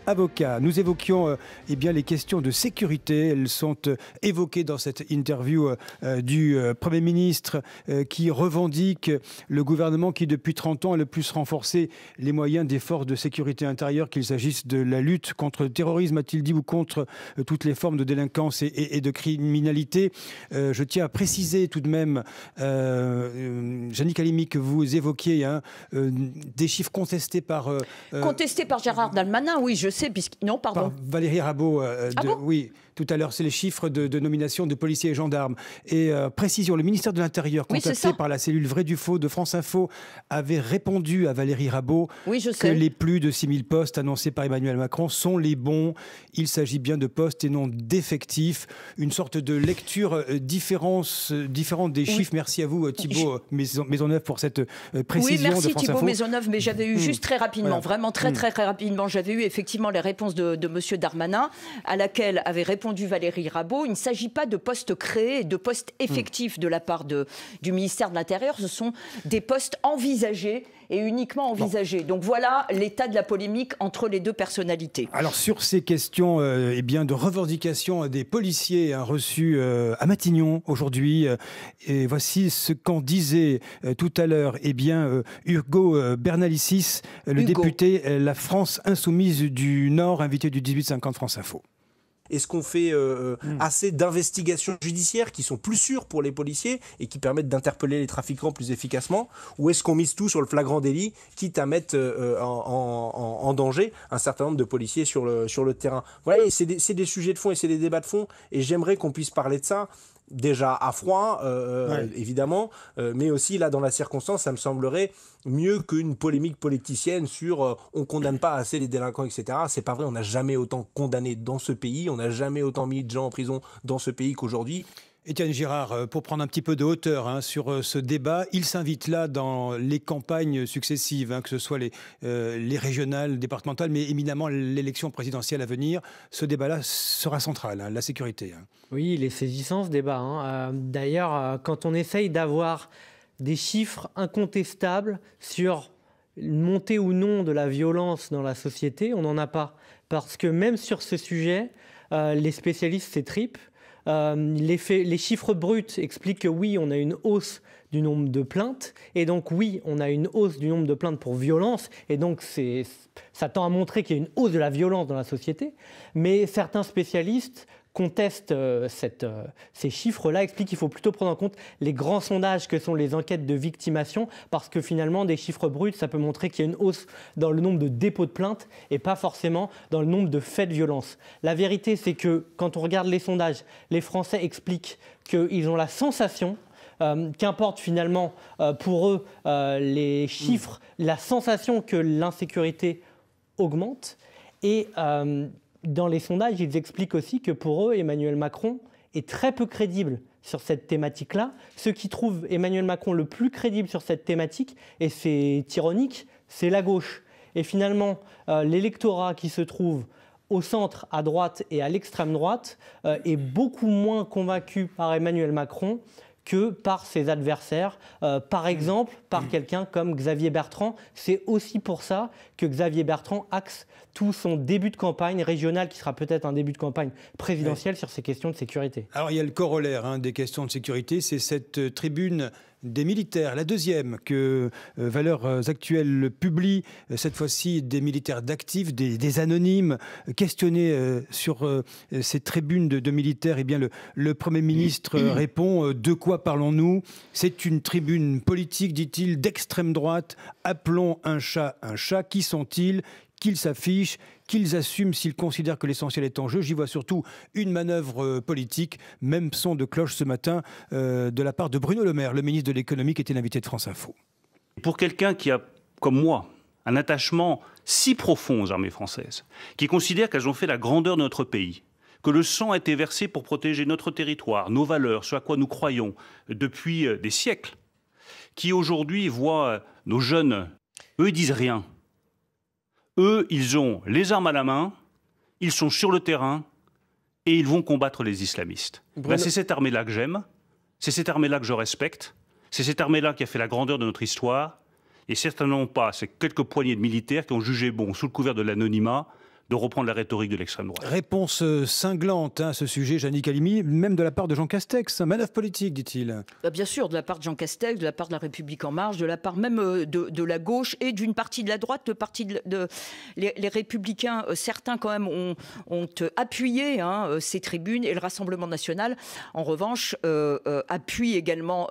avocat. Nous évoquions les questions de sécurité. Elles sont évoquées dans cette interview du Premier ministre qui revendique le gouvernement qui, depuis 30 ans, a le plus renforcé les moyens des forces de sécurité intérieure, qu'il s'agisse de la lutte contre le terrorisme, a-t-il dit, ou contre toutes les formes de délinquance et de criminalité. Je tiens à préciser tout de même, Jannick Halimi, que vous évoquiez des chiffres contestés par... Contestés par Gérard Darmanin, oui, je sais, non, pardon. Par Valérie Rabault, bon oui, tout à l'heure, c'est les chiffres de nomination de policiers et gendarmes. Et précision, le ministère de l'Intérieur, contacté par la cellule Vrai du Faux de France Info, avait répondu à Valérie Rabault que les plus de 6000 postes annoncés par Emmanuel Macron sont les bons. Il s'agit bien de postes et non d'effectifs. Une sorte de lecture différente des chiffres. Merci à vous, Thibault Maisonneuve, pour cette précision de France Info. Oui, merci Thibault Maisonneuve, mais j'avais eu juste très rapidement, vraiment très rapidement, j'avais eu effectivement les réponses de M. Darmanin, à laquelle avait répondu Valérie Rabault. Il ne s'agit pas de postes créés, de postes effectifs de la part du ministère de l'Intérieur. Ce sont des postes envisagés et uniquement envisagés. Donc voilà l'état de la polémique entre les deux personnalités. Alors sur ces questions de revendication des policiers reçus à Matignon aujourd'hui, et voici ce qu'en disait tout à l'heure Hugo Bernalicis, le député La France Insoumise du Nord, invité du 18-50 France Info. Est-ce qu'on fait assez d'investigations judiciaires qui sont plus sûres pour les policiers et qui permettent d'interpeller les trafiquants plus efficacement? Ou est-ce qu'on mise tout sur le flagrant délit, quitte à mettre en danger un certain nombre de policiers sur le terrain? Voilà, c'est des sujets de fond et c'est des débats de fond. Et j'aimerais qu'on puisse parler de ça. Déjà à froid, évidemment, mais aussi là dans la circonstance, ça me semblerait mieux qu'une polémique politicienne sur on condamne pas assez les délinquants, etc. C'est pas vrai, on n'a jamais autant condamné dans ce pays, on n'a jamais autant mis de gens en prison dans ce pays qu'aujourd'hui. Étienne Girard, pour prendre un petit peu de hauteur sur ce débat, il s'invite là dans les campagnes successives, que ce soit les régionales, départementales, mais éminemment l'élection présidentielle à venir. Ce débat-là sera central, la sécurité. Oui, il est saisissant ce débat. D'ailleurs, quand on essaye d'avoir des chiffres incontestables sur une montée ou non de la violence dans la société, on n'en a pas. Parce que même sur ce sujet, les spécialistes s'étripent. Les chiffres bruts expliquent que oui, on a une hausse du nombre de plaintes, et donc oui, on a une hausse du nombre de plaintes pour violence, et donc ça tend à montrer qu'il y a une hausse de la violence dans la société, mais certains spécialistes contestent ces chiffres-là, expliquent qu'il faut plutôt prendre en compte les grands sondages que sont les enquêtes de victimation, parce que finalement, des chiffres bruts, ça peut montrer qu'il y a une hausse dans le nombre de dépôts de plaintes et pas forcément dans le nombre de faits de violence. La vérité, c'est que quand on regarde les sondages, les Français expliquent qu'ils ont la sensation, qu'importe finalement pour eux les chiffres, la sensation que l'insécurité augmente, et dans les sondages, ils expliquent aussi que pour eux, Emmanuel Macron est très peu crédible sur cette thématique-là. Ceux qui trouvent Emmanuel Macron le plus crédible sur cette thématique, et c'est ironique, c'est la gauche. Et finalement, l'électorat qui se trouve au centre, à droite et à l'extrême droite est beaucoup moins convaincu par Emmanuel Macron que par ses adversaires, par exemple par quelqu'un comme Xavier Bertrand. C'est aussi pour ça que Xavier Bertrand axe tout son début de campagne régional, qui sera peut-être un début de campagne présidentielle, sur ces questions de sécurité. Alors il y a le corollaire des questions de sécurité, c'est cette tribune des militaires, la deuxième que Valeurs Actuelles publie, cette fois-ci des militaires d'actifs, des anonymes, questionnés sur ces tribunes de militaires. Eh bien, le Premier ministre répond, de quoi parlons-nous? C'est une tribune politique, dit-il, d'extrême droite. Appelons un chat, qui sont-ils? Qu'ils s'affichent, qu'ils assument s'ils considèrent que l'essentiel est en jeu. J'y vois surtout une manœuvre politique. Même son de cloche ce matin de la part de Bruno Le Maire, le ministre de l'économie, qui était l'invité de France Info. Pour quelqu'un qui a, comme moi, un attachement si profond aux armées françaises, qui considère qu'elles ont fait la grandeur de notre pays, que le sang a été versé pour protéger notre territoire, nos valeurs, ce à quoi nous croyons depuis des siècles, qui aujourd'hui voit nos jeunes, eux, ils disent rien. Eux, ils ont les armes à la main, ils sont sur le terrain et ils vont combattre les islamistes. Ben, c'est cette armée-là que j'aime, c'est cette armée-là que je respecte, c'est cette armée-là qui a fait la grandeur de notre histoire, et certainement pas ces quelques poignées de militaires qui ont jugé bon, sous le couvert de l'anonymat, de reprendre la rhétorique de l'extrême droite. Réponse cinglante à ce sujet, Jannick Halimi, même de la part de Jean Castex. Manœuvre politique, dit-il. Bien sûr, de la part de Jean Castex, de la part de la République En Marche, de la part même de la gauche et d'une partie de la droite, les Républicains. Certains, quand même, ont appuyé ces tribunes, et le Rassemblement national, en revanche, appuie également,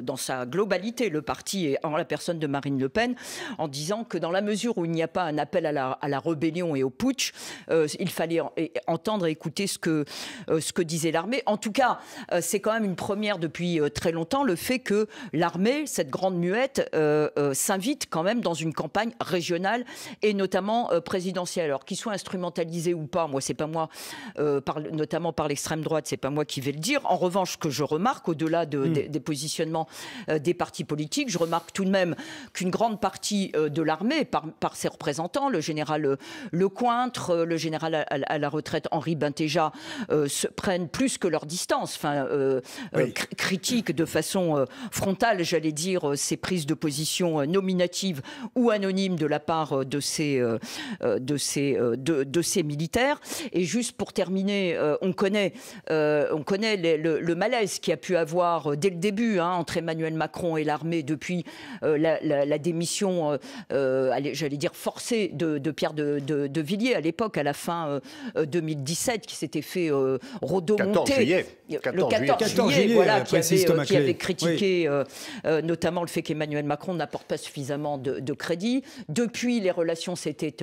dans sa globalité, le parti, en la personne de Marine Le Pen, en disant que dans la mesure où il n'y a pas un appel à la rébellion et au putsch, il fallait entendre et écouter ce que disait l'armée. En tout cas, c'est quand même une première depuis très longtemps, le fait que l'armée, cette grande muette, s'invite quand même dans une campagne régionale et notamment présidentielle. Alors qu'il soit instrumentalisé ou pas, moi, c'est pas moi, notamment par l'extrême droite, c'est pas moi qui vais le dire. En revanche, ce que je remarque, au-delà des positionnements des partis politiques, je remarque tout de même qu'une grande partie de l'armée, par ses représentants, le général Lecointre, le général à la retraite Henri Bentéja, se prennent plus que leur distance, critiquent de façon frontale, j'allais dire, ces prises de position nominatives ou anonymes de la part de ces militaires. Et juste pour terminer, on connaît le malaise qu'il y a pu avoir dès le début entre Emmanuel Macron et l'armée depuis la démission, j'allais dire forcée de Pierre de Villiers à l'époque, à la fin 2017, qui s'était fait rodomonter. Le 14 juillet, voilà, qui avait critiqué notamment le fait qu'Emmanuel Macron n'apporte pas suffisamment de crédit. Depuis, les relations s'étaient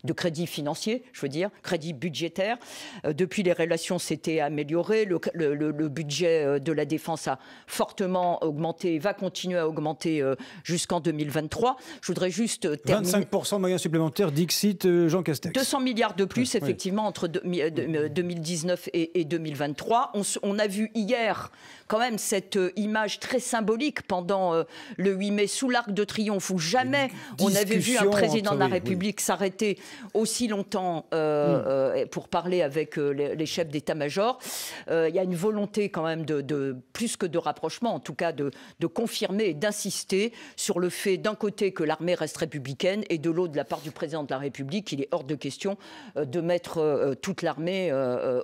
de crédit financier, je veux dire, crédit budgétaire. Depuis, les relations s'étaient améliorées. Le budget de la défense a fortement augmenté, va continuer à augmenter jusqu'en 2023. Je voudrais juste terminer. 25% de moyens supplémentaires, dixit Jean Castex. 200 milliards de plus, effectivement, entre 2019 et 2023. On a vu hier, quand même, cette image très symbolique pendant le 8 mai, sous l'Arc de Triomphe, où jamais on avait vu un président de la République s'arrêter aussi longtemps pour parler avec les chefs d'état-major. Il y a une volonté, quand même, de plus que de rapprochement, en tout cas, de confirmer et d'insister sur le fait, d'un côté, que l'armée reste républicaine, et de l'autre, de la part du président de la République, il est hors de question de mettre toute l'armée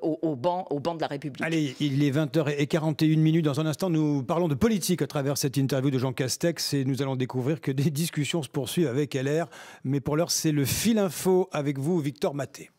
au banc de la République. Allez, il est 20h41. Dans un instant, nous parlons de politique à travers cette interview de Jean Castex, et nous allons découvrir que des discussions se poursuivent avec LR. Mais pour l'heure, c'est le fil info avec vous, Victor Maté.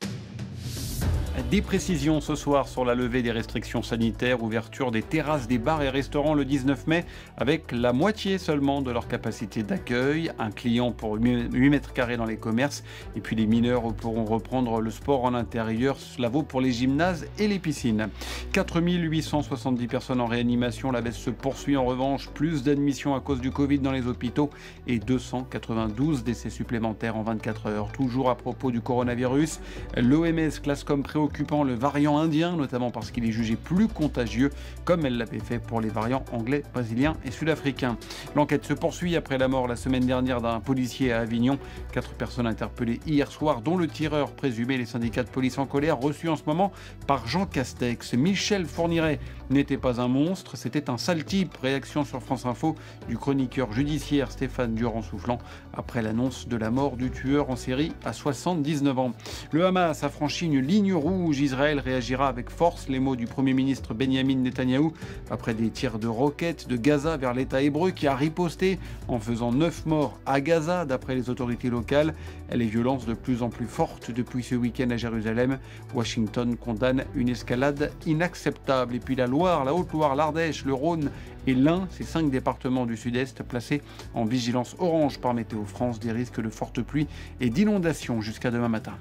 Des précisions ce soir sur la levée des restrictions sanitaires, ouverture des terrasses, des bars et restaurants le 19 mai avec la moitié seulement de leur capacité d'accueil, un client pour 8 mètres carrés dans les commerces, et puis les mineurs pourront reprendre le sport en intérieur. Cela vaut pour les gymnases et les piscines. 4870 personnes en réanimation, la baisse se poursuit en revanche, plus d'admissions à cause du Covid dans les hôpitaux et 292 décès supplémentaires en 24 heures. Toujours à propos du coronavirus, l'OMS classe comme préoccupant préoccupant le variant indien, notamment parce qu'il est jugé plus contagieux, comme elle l'avait fait pour les variants anglais, brésiliens et sud-africains. L'enquête se poursuit après la mort la semaine dernière d'un policier à Avignon. 4 personnes interpellées hier soir, dont le tireur présumé. Les syndicats de police en colère, reçus en ce moment par Jean Castex. Michel Fourniret n'était pas un monstre, c'était un sale type. Réaction sur France Info du chroniqueur judiciaire Stéphane Durand-Soufflant après l'annonce de la mort du tueur en série à 79 ans. Le Hamas a franchi une ligne rouge. Israël réagira avec force, les mots du Premier ministre Benyamin Netanyahou, après des tirs de roquettes de Gaza vers l'État hébreu qui a riposté en faisant 9 morts à Gaza d'après les autorités locales. Les violences de plus en plus fortes depuis ce week-end à Jérusalem. Washington condamne une escalade inacceptable. Et puis la Loire, la Haute-Loire, l'Ardèche, le Rhône et l'Ain, ces 5 départements du sud-est placés en vigilance orange par Météo France, des risques de fortes pluies et d'inondations jusqu'à demain matin.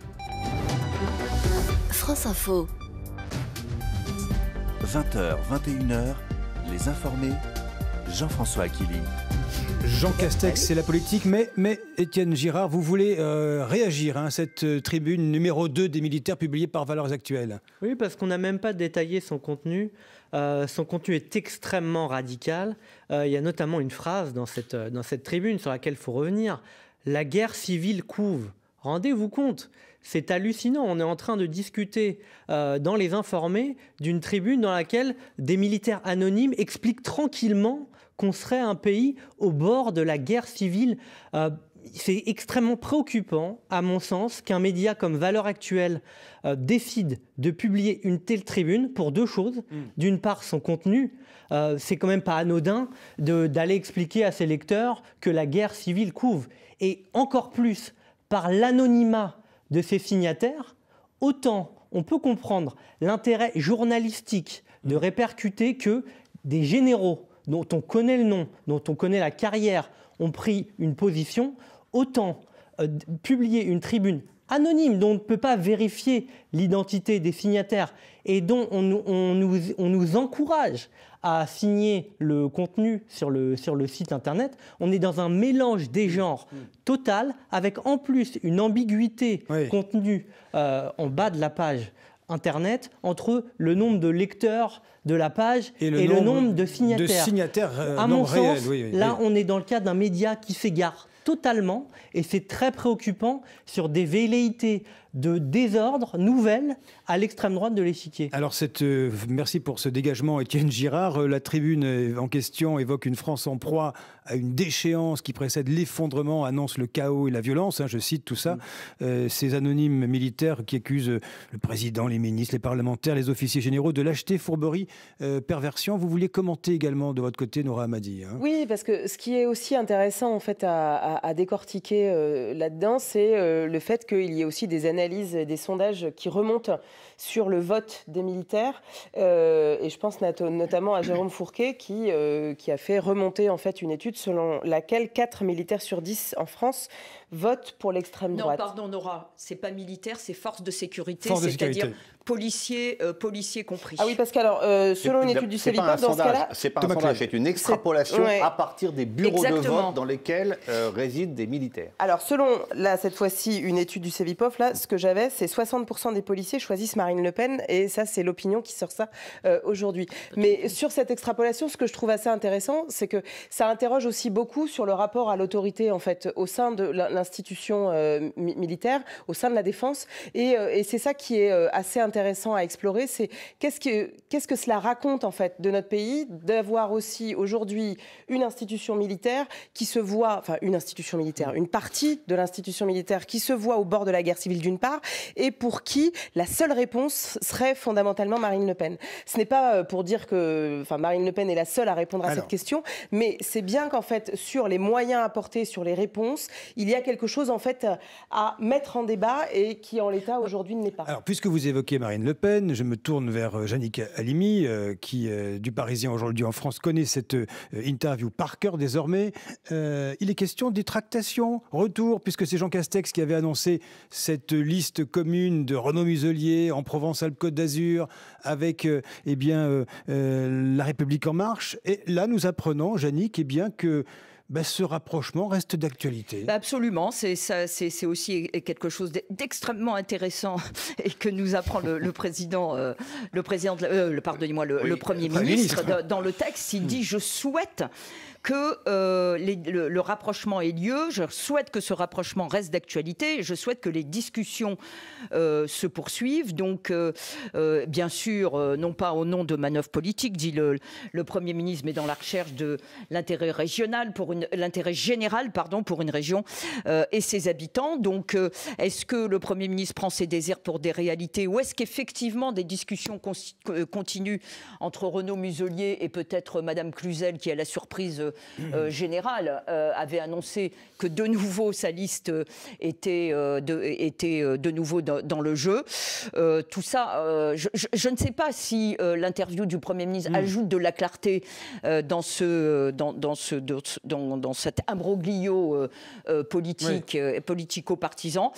France Info. 20h, 21h, les informés, Jean-François Akili. Jean Castex, c'est la politique, mais Étienne Girard, vous voulez réagir à cette tribune numéro 2 des militaires publiée par Valeurs Actuelles. Oui, parce qu'on n'a même pas détaillé son contenu. Son contenu est extrêmement radical. Il y a notamment une phrase dans cette tribune sur laquelle il faut revenir. « La guerre civile couve ». Rendez-vous compte, c'est hallucinant. On est en train de discuter dans Les Informés d'une tribune dans laquelle des militaires anonymes expliquent tranquillement qu'on serait un pays au bord de la guerre civile. C'est extrêmement préoccupant, à mon sens, qu'un média comme Valeurs Actuelles décide de publier une telle tribune pour 2 choses. D'une part, son contenu. C'est quand même pas anodin d'aller expliquer à ses lecteurs que la guerre civile couve. Et encore plus, par l'anonymat de ses signataires, autant on peut comprendre l'intérêt journalistique de répercuter que des généraux dont on connaît le nom, dont on connaît la carrière, ont pris une position, autant publier une tribune anonyme dont on ne peut pas vérifier l'identité des signataires et dont on nous encourage à signer le contenu sur le site internet. On est dans un mélange des genres total, avec en plus une ambiguïté contenue en bas de la page internet entre le nombre de lecteurs de la page et le nombre de signataires. À mon sens, là, on est dans le cas d'un média qui s'égare totalement, et c'est très préoccupant sur des velléités de désordre nouvelles à l'extrême droite de l'échiquier. Alors, merci pour ce dégagement, Étienne Girard. La tribune en question évoque une France en proie à une déchéance qui précède l'effondrement, annonce le chaos et la violence. Je cite tout ça. Ces anonymes militaires qui accusent le président, les ministres, les parlementaires, les officiers généraux de lâcheté, fourberie, perversion. Vous vouliez commenter également de votre côté, Nora Hamadi. Oui, parce que ce qui est aussi intéressant en fait à décortiquer là-dedans, c'est le fait qu'il y ait aussi des analyses, des sondages qui remontent sur le vote des militaires. Et je pense notamment à Jérôme Fourquet qui a fait remonter en fait une étude selon laquelle 4 militaires sur 10 en France votent pour l'extrême droite. Non, pardon Nora, c'est pas militaire, c'est force de sécurité, c'est-à-dire policiers compris. Ah oui, parce que selon une étude du Cevipof, dans ce cas-là... C'est pas un sondage, c'est une extrapolation à partir des bureaux de vote dans lesquels résident des militaires. Alors selon, là, cette fois-ci, une étude du Cevipof, là, ce que j'avais, c'est 60% des policiers choisissent Marine Le Pen, et ça, c'est l'opinion qui sort ça aujourd'hui. Mais sur cette extrapolation, ce que je trouve assez intéressant, c'est que ça interroge aussi beaucoup sur le rapport à l'autorité, en fait, au sein de l'institution militaire, au sein de la défense, et c'est ça qui est assez intéressant à explorer, c'est qu'est-ce que cela raconte, en fait, de notre pays, d'avoir aussi aujourd'hui une institution militaire qui se voit, enfin, une institution militaire, une partie de l'institution militaire qui se voit au bord de la guerre civile d'une part, et pour qui la seule réponse serait fondamentalement Marine Le Pen. Ce n'est pas pour dire que Marine Le Pen est la seule à répondre à cette question, mais c'est bien qu'en fait, sur les moyens apportés, sur les réponses, il y a quelque chose en fait à mettre en débat et qui en l'état aujourd'hui ne l'est pas. Alors, puisque vous évoquez Marine Le Pen, je me tourne vers Yannick Halimi, qui, du Parisien aujourd'hui en France, connaît cette interview par cœur désormais. Il est question des tractations, retour, puisque c'est Jean Castex qui avait annoncé cette liste commune de Renaud Muselier en Provence-Alpes-Côte d'Azur avec La République En Marche. Et là, nous apprenons, Yannick, que ce rapprochement reste d'actualité. Absolument, c'est aussi quelque chose d'extrêmement intéressant et que nous apprend le Premier ministre dans le texte. Il dit « Je souhaite que le rapprochement ait lieu, je souhaite que ce rapprochement reste d'actualité, je souhaite que les discussions se poursuivent. » Donc, bien sûr, non pas au nom de manœuvres politiques, dit le Premier ministre, mais dans la recherche de l'intérêt régional, l'intérêt général, pour une région et ses habitants. Donc, est-ce que le Premier ministre prend ses désirs pour des réalités, ou est-ce qu'effectivement des discussions continuent entre Renaud Muselier et peut-être Madame Cluzel, qui, à la surprise générale, avait annoncé que de nouveau sa liste était de nouveau dans le jeu. Tout ça, je ne sais pas si l'interview du Premier ministre ajoute de la clarté dans cet imbroglio politique, politico-partisan.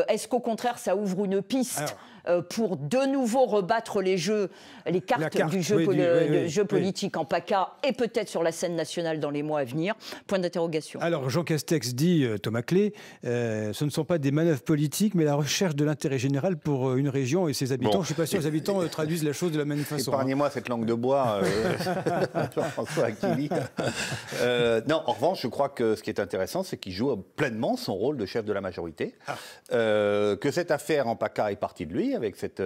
Est-ce qu'au contraire, ça ouvre une piste pour de nouveau rebattre les cartes du jeu politique en PACA et peut-être sur la scène nationale dans les mois à venir? Point d'interrogation. Alors, Jean Castex dit, Thomas Clé, ce ne sont pas des manœuvres politiques, mais la recherche de l'intérêt général pour une région et ses habitants. Je ne suis pas sûr que les habitants traduisent la chose de la même façon. Épargnez-moi cette langue de bois, Jean-François Achilli. Non, en revanche, je crois que ce qui est intéressant, c'est qu'il joue pleinement son rôle de chef de la majorité. Que cette affaire en PACA est partie de lui, avec cette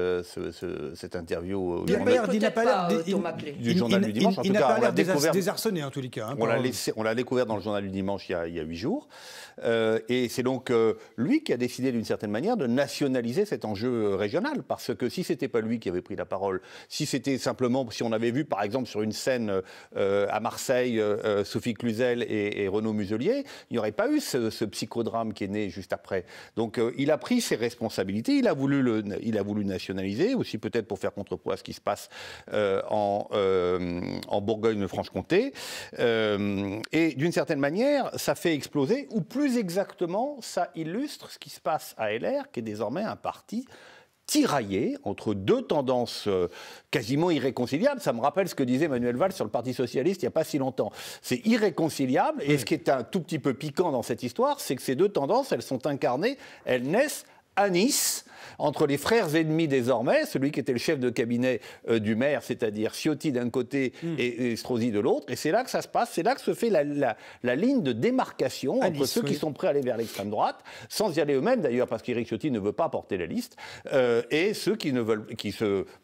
interview du journal du dimanche. Il n'a pas l'air désarçonné, en tous les cas. On l'a découvert dans le journal du dimanche il y a 8 jours. Et c'est donc lui qui a décidé d'une certaine manière de nationaliser cet enjeu régional. Parce que si ce n'était pas lui qui avait pris la parole, si on avait vu par exemple sur une scène à Marseille Sophie Cluzel et Renaud Muselier, il n'y aurait pas eu ce psychodrame qui est né juste après. Donc il a pris ses responsabilités, il a voulu nationaliser, aussi peut-être pour faire contrepoids à ce qui se passe en Bourgogne-Franche-Comté. Et d'une certaine manière, ça fait exploser, ou plus exactement, ça illustre ce qui se passe à LR, qui est désormais un parti tiraillé entre deux tendances quasiment irréconciliables. Ça me rappelle ce que disait Manuel Valls sur le Parti Socialiste il n'y a pas si longtemps. C'est irréconciliable, et ce qui est un tout petit peu piquant dans cette histoire, c'est que ces deux tendances, elles sont incarnées, elles naissent à Nice, entre les frères ennemis désormais, celui qui était le chef de cabinet du maire, c'est-à-dire Ciotti d'un côté et Estrosi de l'autre, et c'est là que ça se passe, c'est là que se fait la ligne de démarcation entre ceux qui sont prêts à aller vers l'extrême droite, sans y aller eux-mêmes d'ailleurs, parce qu'Éric Ciotti ne veut pas porter la liste, et ceux qui ne veulent,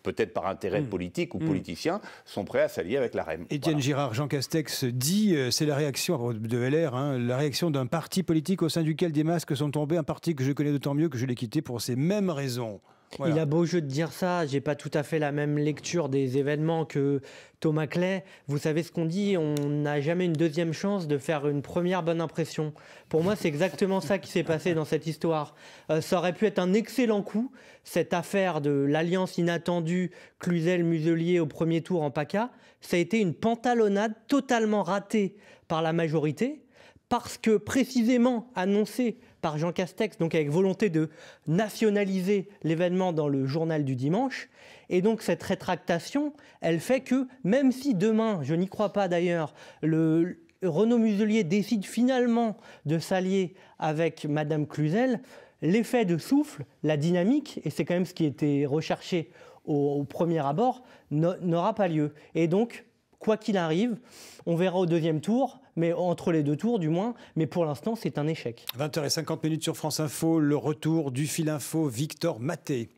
peut-être par intérêt politique ou politicien, sont prêts à s'allier avec la REM. Étienne Girard, Jean Castex dit, c'est la réaction de LR, la réaction d'un parti politique au sein duquel des masques sont tombés, un parti que je connais d'autant mieux que je l'ai quitté pour ces mêmes raisons. Voilà. Il a beau jeu de dire ça, j'ai pas tout à fait la même lecture des événements que Thomas Clé. Vous savez ce qu'on dit, on n'a jamais une deuxième chance de faire une première bonne impression. Pour moi, c'est exactement ça qui s'est passé dans cette histoire. Ça aurait pu être un excellent coup, cette affaire de l'alliance inattendue Cluzel-Muselier au premier tour en PACA. Ça a été une pantalonnade totalement ratée par la majorité, parce que précisément annoncé par Jean Castex, donc avec volonté de nationaliser l'événement dans le journal du dimanche. Et donc cette rétractation, elle fait que, même si demain, je n'y crois pas d'ailleurs, Renaud Muselier décide finalement de s'allier avec Madame Cluzel, l'effet de souffle, la dynamique, et c'est quand même ce qui était recherché au premier abord, n'aura pas lieu. Et donc, quoi qu'il arrive, on verra au deuxième tour, mais entre les deux tours du moins, mais pour l'instant c'est un échec. 20h50 sur France Info, le retour du fil info, Victor Maté.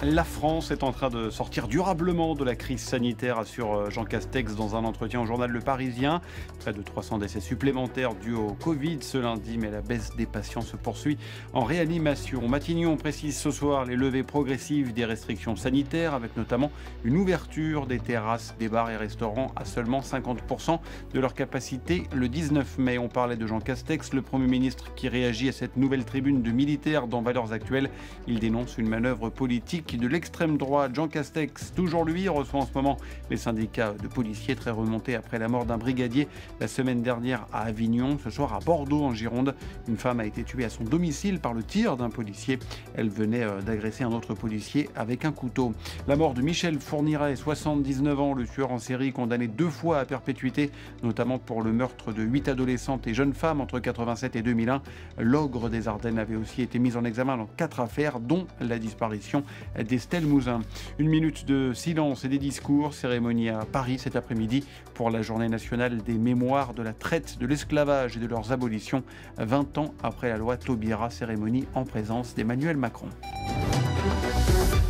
La France est en train de sortir durablement de la crise sanitaire, assure Jean Castex dans un entretien au journal Le Parisien. Près de 300 décès supplémentaires dus au Covid ce lundi, mais la baisse des patients se poursuit en réanimation. Matignon précise ce soir les levées progressives des restrictions sanitaires, avec notamment une ouverture des terrasses, des bars et restaurants à seulement 50% de leur capacité le 19 mai. On parlait de Jean Castex, le Premier ministre qui réagit à cette nouvelle tribune de militaires dans Valeurs Actuelles. Il dénonce une manœuvre politique politique de l'extrême droite, Jean Castex, toujours lui, reçoit en ce moment les syndicats de policiers très remontés après la mort d'un brigadier la semaine dernière à Avignon. Ce soir à Bordeaux, en Gironde, une femme a été tuée à son domicile par le tir d'un policier. Elle venait d'agresser un autre policier avec un couteau. La mort de Michel Fourniret, 79 ans, le tueur en série condamné 2 fois à perpétuité, notamment pour le meurtre de 8 adolescentes et jeunes femmes entre 87 et 2001. L'ogre des Ardennes avait aussi été mis en examen dans 4 affaires, dont la disparition d'Estelle Mouzin. Une minute de silence et des discours, cérémonie à Paris cet après-midi pour la journée nationale des mémoires de la traite, de l'esclavage et de leurs abolitions, 20 ans après la loi Taubira, cérémonie en présence d'Emmanuel Macron.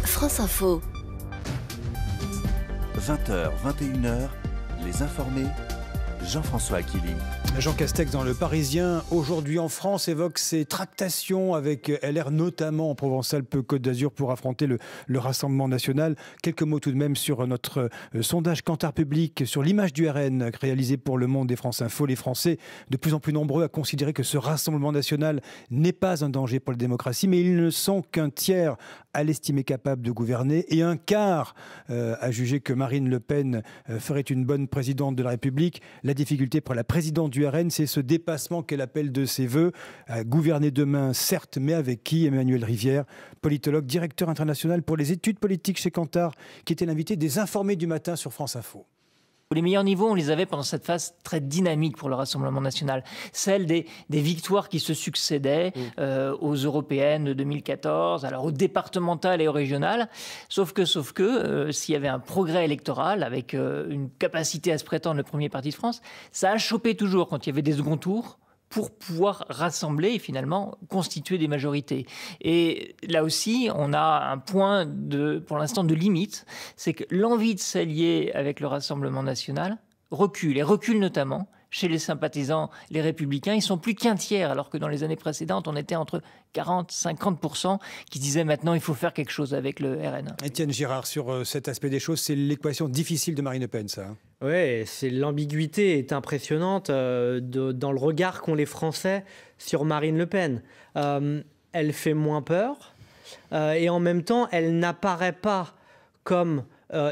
France Info. 20h, 21h, les informés, Jean-François Akili. Jean Castex dans Le Parisien, aujourd'hui en France, évoque ses tractations avec LR, notamment en Provence-Alpes-Côte d'Azur, pour affronter le Rassemblement national. Quelques mots tout de même sur notre sondage Kantar Public, sur l'image du RN réalisé pour Le Monde et France Info. Les Français, de plus en plus nombreux à considérer que ce Rassemblement national n'est pas un danger pour la démocratie, mais ils ne sont qu'un tiers à l'estimer capable de gouverner et un quart à juger que Marine Le Pen ferait une bonne présidente de la République. La difficulté pour la présidente du RN, c'est ce dépassement qu'elle appelle de ses voeux. Gouverner demain, certes, mais avec qui? Emmanuel Rivière, politologue, directeur international pour les études politiques chez Kantar, qui était l'invité des Informés du matin sur France Info. Les meilleurs niveaux, on les avait pendant cette phase très dynamique pour le Rassemblement national. Celle des victoires qui se succédaient aux européennes de 2014, alors aux départementales et aux régionales. Sauf que s'il y avait un progrès électoral avec une capacité à se prétendre le premier parti de France, ça a chopé toujours quand il y avait des seconds tours, pour pouvoir rassembler et finalement constituer des majorités. Et là aussi, on a un point pour l'instant de limite, c'est que l'envie de s'allier avec le Rassemblement national recule, et recule notamment chez les sympathisants, les Républicains. Ils sont plus qu'un tiers, alors que dans les années précédentes, on était entre 40-50% qui disaient maintenant il faut faire quelque chose avec le RN. Étienne Girard, sur cet aspect des choses, c'est l'équation difficile de Marine Le Pen, ça. Oui, l'ambiguïté est impressionnante dans le regard qu'ont les Français sur Marine Le Pen. Elle fait moins peur et en même temps, elle n'apparaît pas comme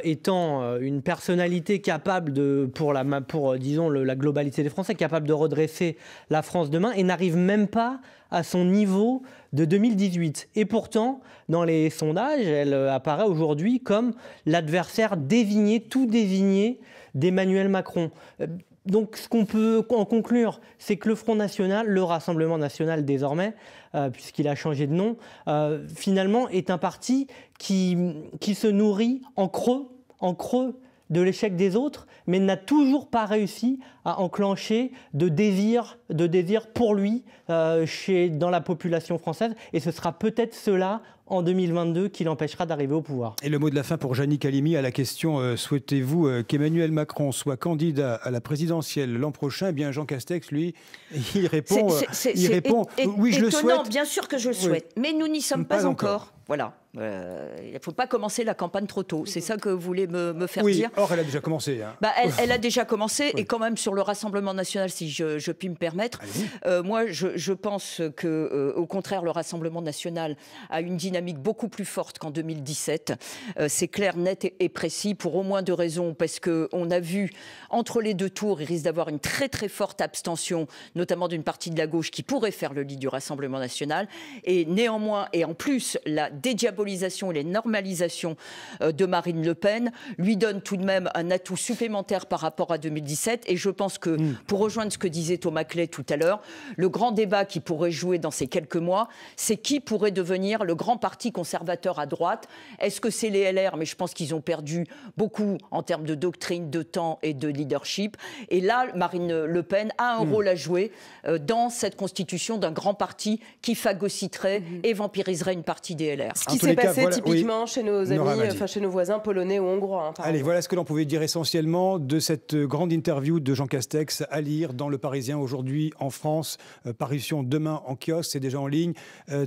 étant une personnalité capable pour disons, la globalité des Français, capable de redresser la France demain, et n'arrive même pas à son niveau de 2018. Et pourtant, dans les sondages, elle apparaît aujourd'hui comme l'adversaire tout désigné d'Emmanuel Macron. Donc, ce qu'on peut en conclure, c'est que le Front National, le Rassemblement National désormais, puisqu'il a changé de nom, finalement est un parti qui se nourrit en creux de l'échec des autres, mais n'a toujours pas réussi à enclencher de désir pour lui dans la population française. Et ce sera peut-être cela en 2022 qui l'empêchera d'arriver au pouvoir. Et le mot de la fin pour Gianni Calimi à la question souhaitez-vous qu'Emmanuel Macron soit candidat à la présidentielle l'an prochain? Eh bien, Jean Castex, lui, il répond oui, je le souhaite. Bien sûr que je le souhaite, mais nous n'y sommes pas encore. Voilà. Il ne faut pas commencer la campagne trop tôt. C'est ça que vous voulez me faire dire. Or, elle a déjà commencé. Hein. Elle a déjà commencé, et quand même sur le Rassemblement national, si je puis me permettre. Moi, je pense qu'au contraire, le Rassemblement national a une dynamique beaucoup plus forte qu'en 2017. C'est clair, net et précis, pour au moins 2 raisons. Parce qu'on a vu, entre les 2 tours, il risque d'avoir une très très forte abstention, notamment d'une partie de la gauche qui pourrait faire le lit du Rassemblement national. Et néanmoins, et en plus, la dédiabolisation et les normalisations de Marine Le Pen lui donnent tout de même un atout supplémentaire par rapport à 2017. Et je pense que, pour rejoindre ce que disait Thomas Clay tout à l'heure, le grand débat qui pourrait jouer dans ces quelques mois, c'est qui pourrait devenir le grand parti conservateur à droite. Est-ce que c'est les LR? Mais je pense qu'ils ont perdu beaucoup en termes de doctrine, de temps et de leadership. Et là, Marine Le Pen a un rôle à jouer dans cette constitution d'un grand parti qui phagocyterait et vampiriserait une partie des LR. Ce qui s'est passé typiquement chez nos amis, chez nos voisins polonais ou hongrois. Allez, voilà ce que l'on pouvait dire essentiellement de cette grande interview de Jean Castex à lire dans Le Parisien aujourd'hui en France. Parution demain en kiosque, c'est déjà en ligne.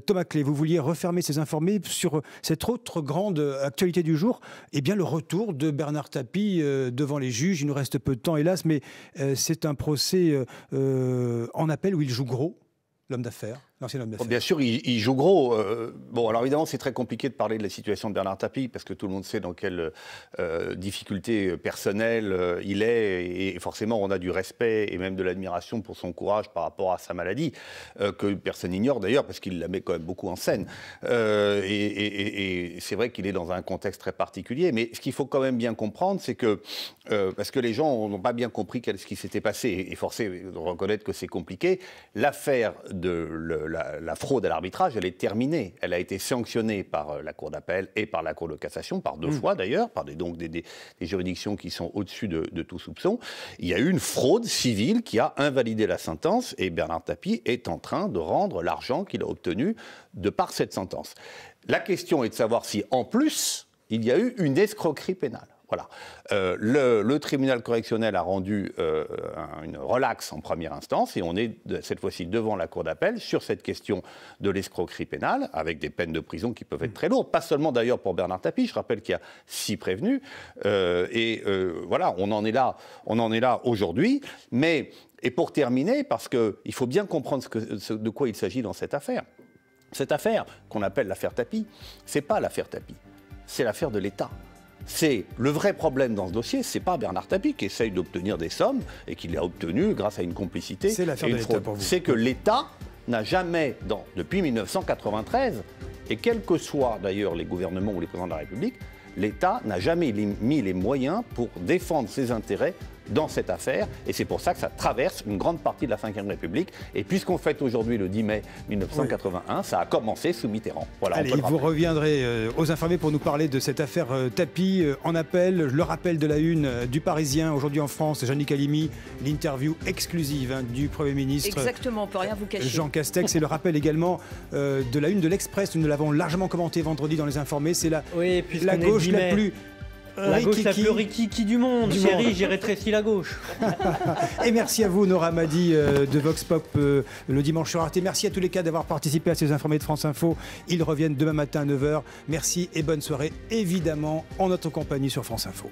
Thomas Clay, vous vouliez refermer ces informés sur cette autre grande actualité du jour, eh bien le retour de Bernard Tapie devant les juges. Il nous reste peu de temps, hélas, mais c'est un procès en appel où il joue gros. L'homme d'affaires. l'ancien homme d'affaires. Bien sûr, il joue gros. Bon, alors évidemment, c'est très compliqué de parler de la situation de Bernard Tapie, parce que tout le monde sait dans quelle difficulté personnelle il est, et forcément, on a du respect et même de l'admiration pour son courage par rapport à sa maladie, que personne n'ignore d'ailleurs, parce qu'il la met quand même beaucoup en scène. Et c'est vrai qu'il est dans un contexte très particulier, mais ce qu'il faut quand même bien comprendre, c'est que, parce que les gens n'ont pas bien compris ce qui s'était passé, et forcé de reconnaître que c'est compliqué, l'affaire de la fraude à l'arbitrage, elle est terminée. Elle a été sanctionnée par la Cour d'appel et par la Cour de cassation, par 2 fois d'ailleurs, par des juridictions qui sont au-dessus de tout soupçon. Il y a eu une fraude civile qui a invalidé la sentence, et Bernard Tapie est en train de rendre l'argent qu'il a obtenu de par cette sentence. La question est de savoir si, en plus, il y a eu une escroquerie pénale. Voilà. Le tribunal correctionnel a rendu une relaxe en première instance, et on est cette fois-ci devant la Cour d'appel sur cette question de l'escroquerie pénale, avec des peines de prison qui peuvent être très lourdes, pas seulement d'ailleurs pour Bernard Tapie. Je rappelle qu'il y a 6 prévenus, voilà, on en est là aujourd'hui. Mais, et pour terminer, parce qu'il faut bien comprendre de quoi il s'agit dans cette affaire. Cette affaire qu'on appelle l'affaire Tapie, c'est pas l'affaire Tapie, c'est l'affaire de l'État. C'est le vrai problème dans ce dossier, c'est pas Bernard Tapie qui essaye d'obtenir des sommes et qui l'a obtenu grâce à une complicité. C'est l'affaire de l'État pour vous. C'est que l'État n'a jamais, depuis 1993, et quels que soient d'ailleurs les gouvernements ou les présidents de la République, l'État n'a jamais mis les moyens pour défendre ses intérêts dans cette affaire, et c'est pour ça que ça traverse une grande partie de la Ve République. Et puisqu'on fête aujourd'hui le 10 mai 1981, ça a commencé sous Mitterrand. Voilà. Allez, vous reviendrez aux informés pour nous parler de cette affaire Tapie en appel. Le rappel de la une du Parisien aujourd'hui en France, Jeannick Halimi, l'interview exclusive du Premier ministre. Exactement, on ne peut rien vous cacher. Jean Castex, et le rappel également de la une de l'Express. Nous l'avons largement commenté vendredi dans les informés. C'est la gauche la plus... La gauche la plus rikiki du monde. Chérie, j'ai rétréci la gauche. Et merci à vous, Nora Madi de Vox Pop le dimanche sur Arte. Merci à tous les cas d'avoir participé à ces informés de France Info. Ils reviennent demain matin à 9h. Merci et bonne soirée, évidemment, en notre compagnie sur France Info.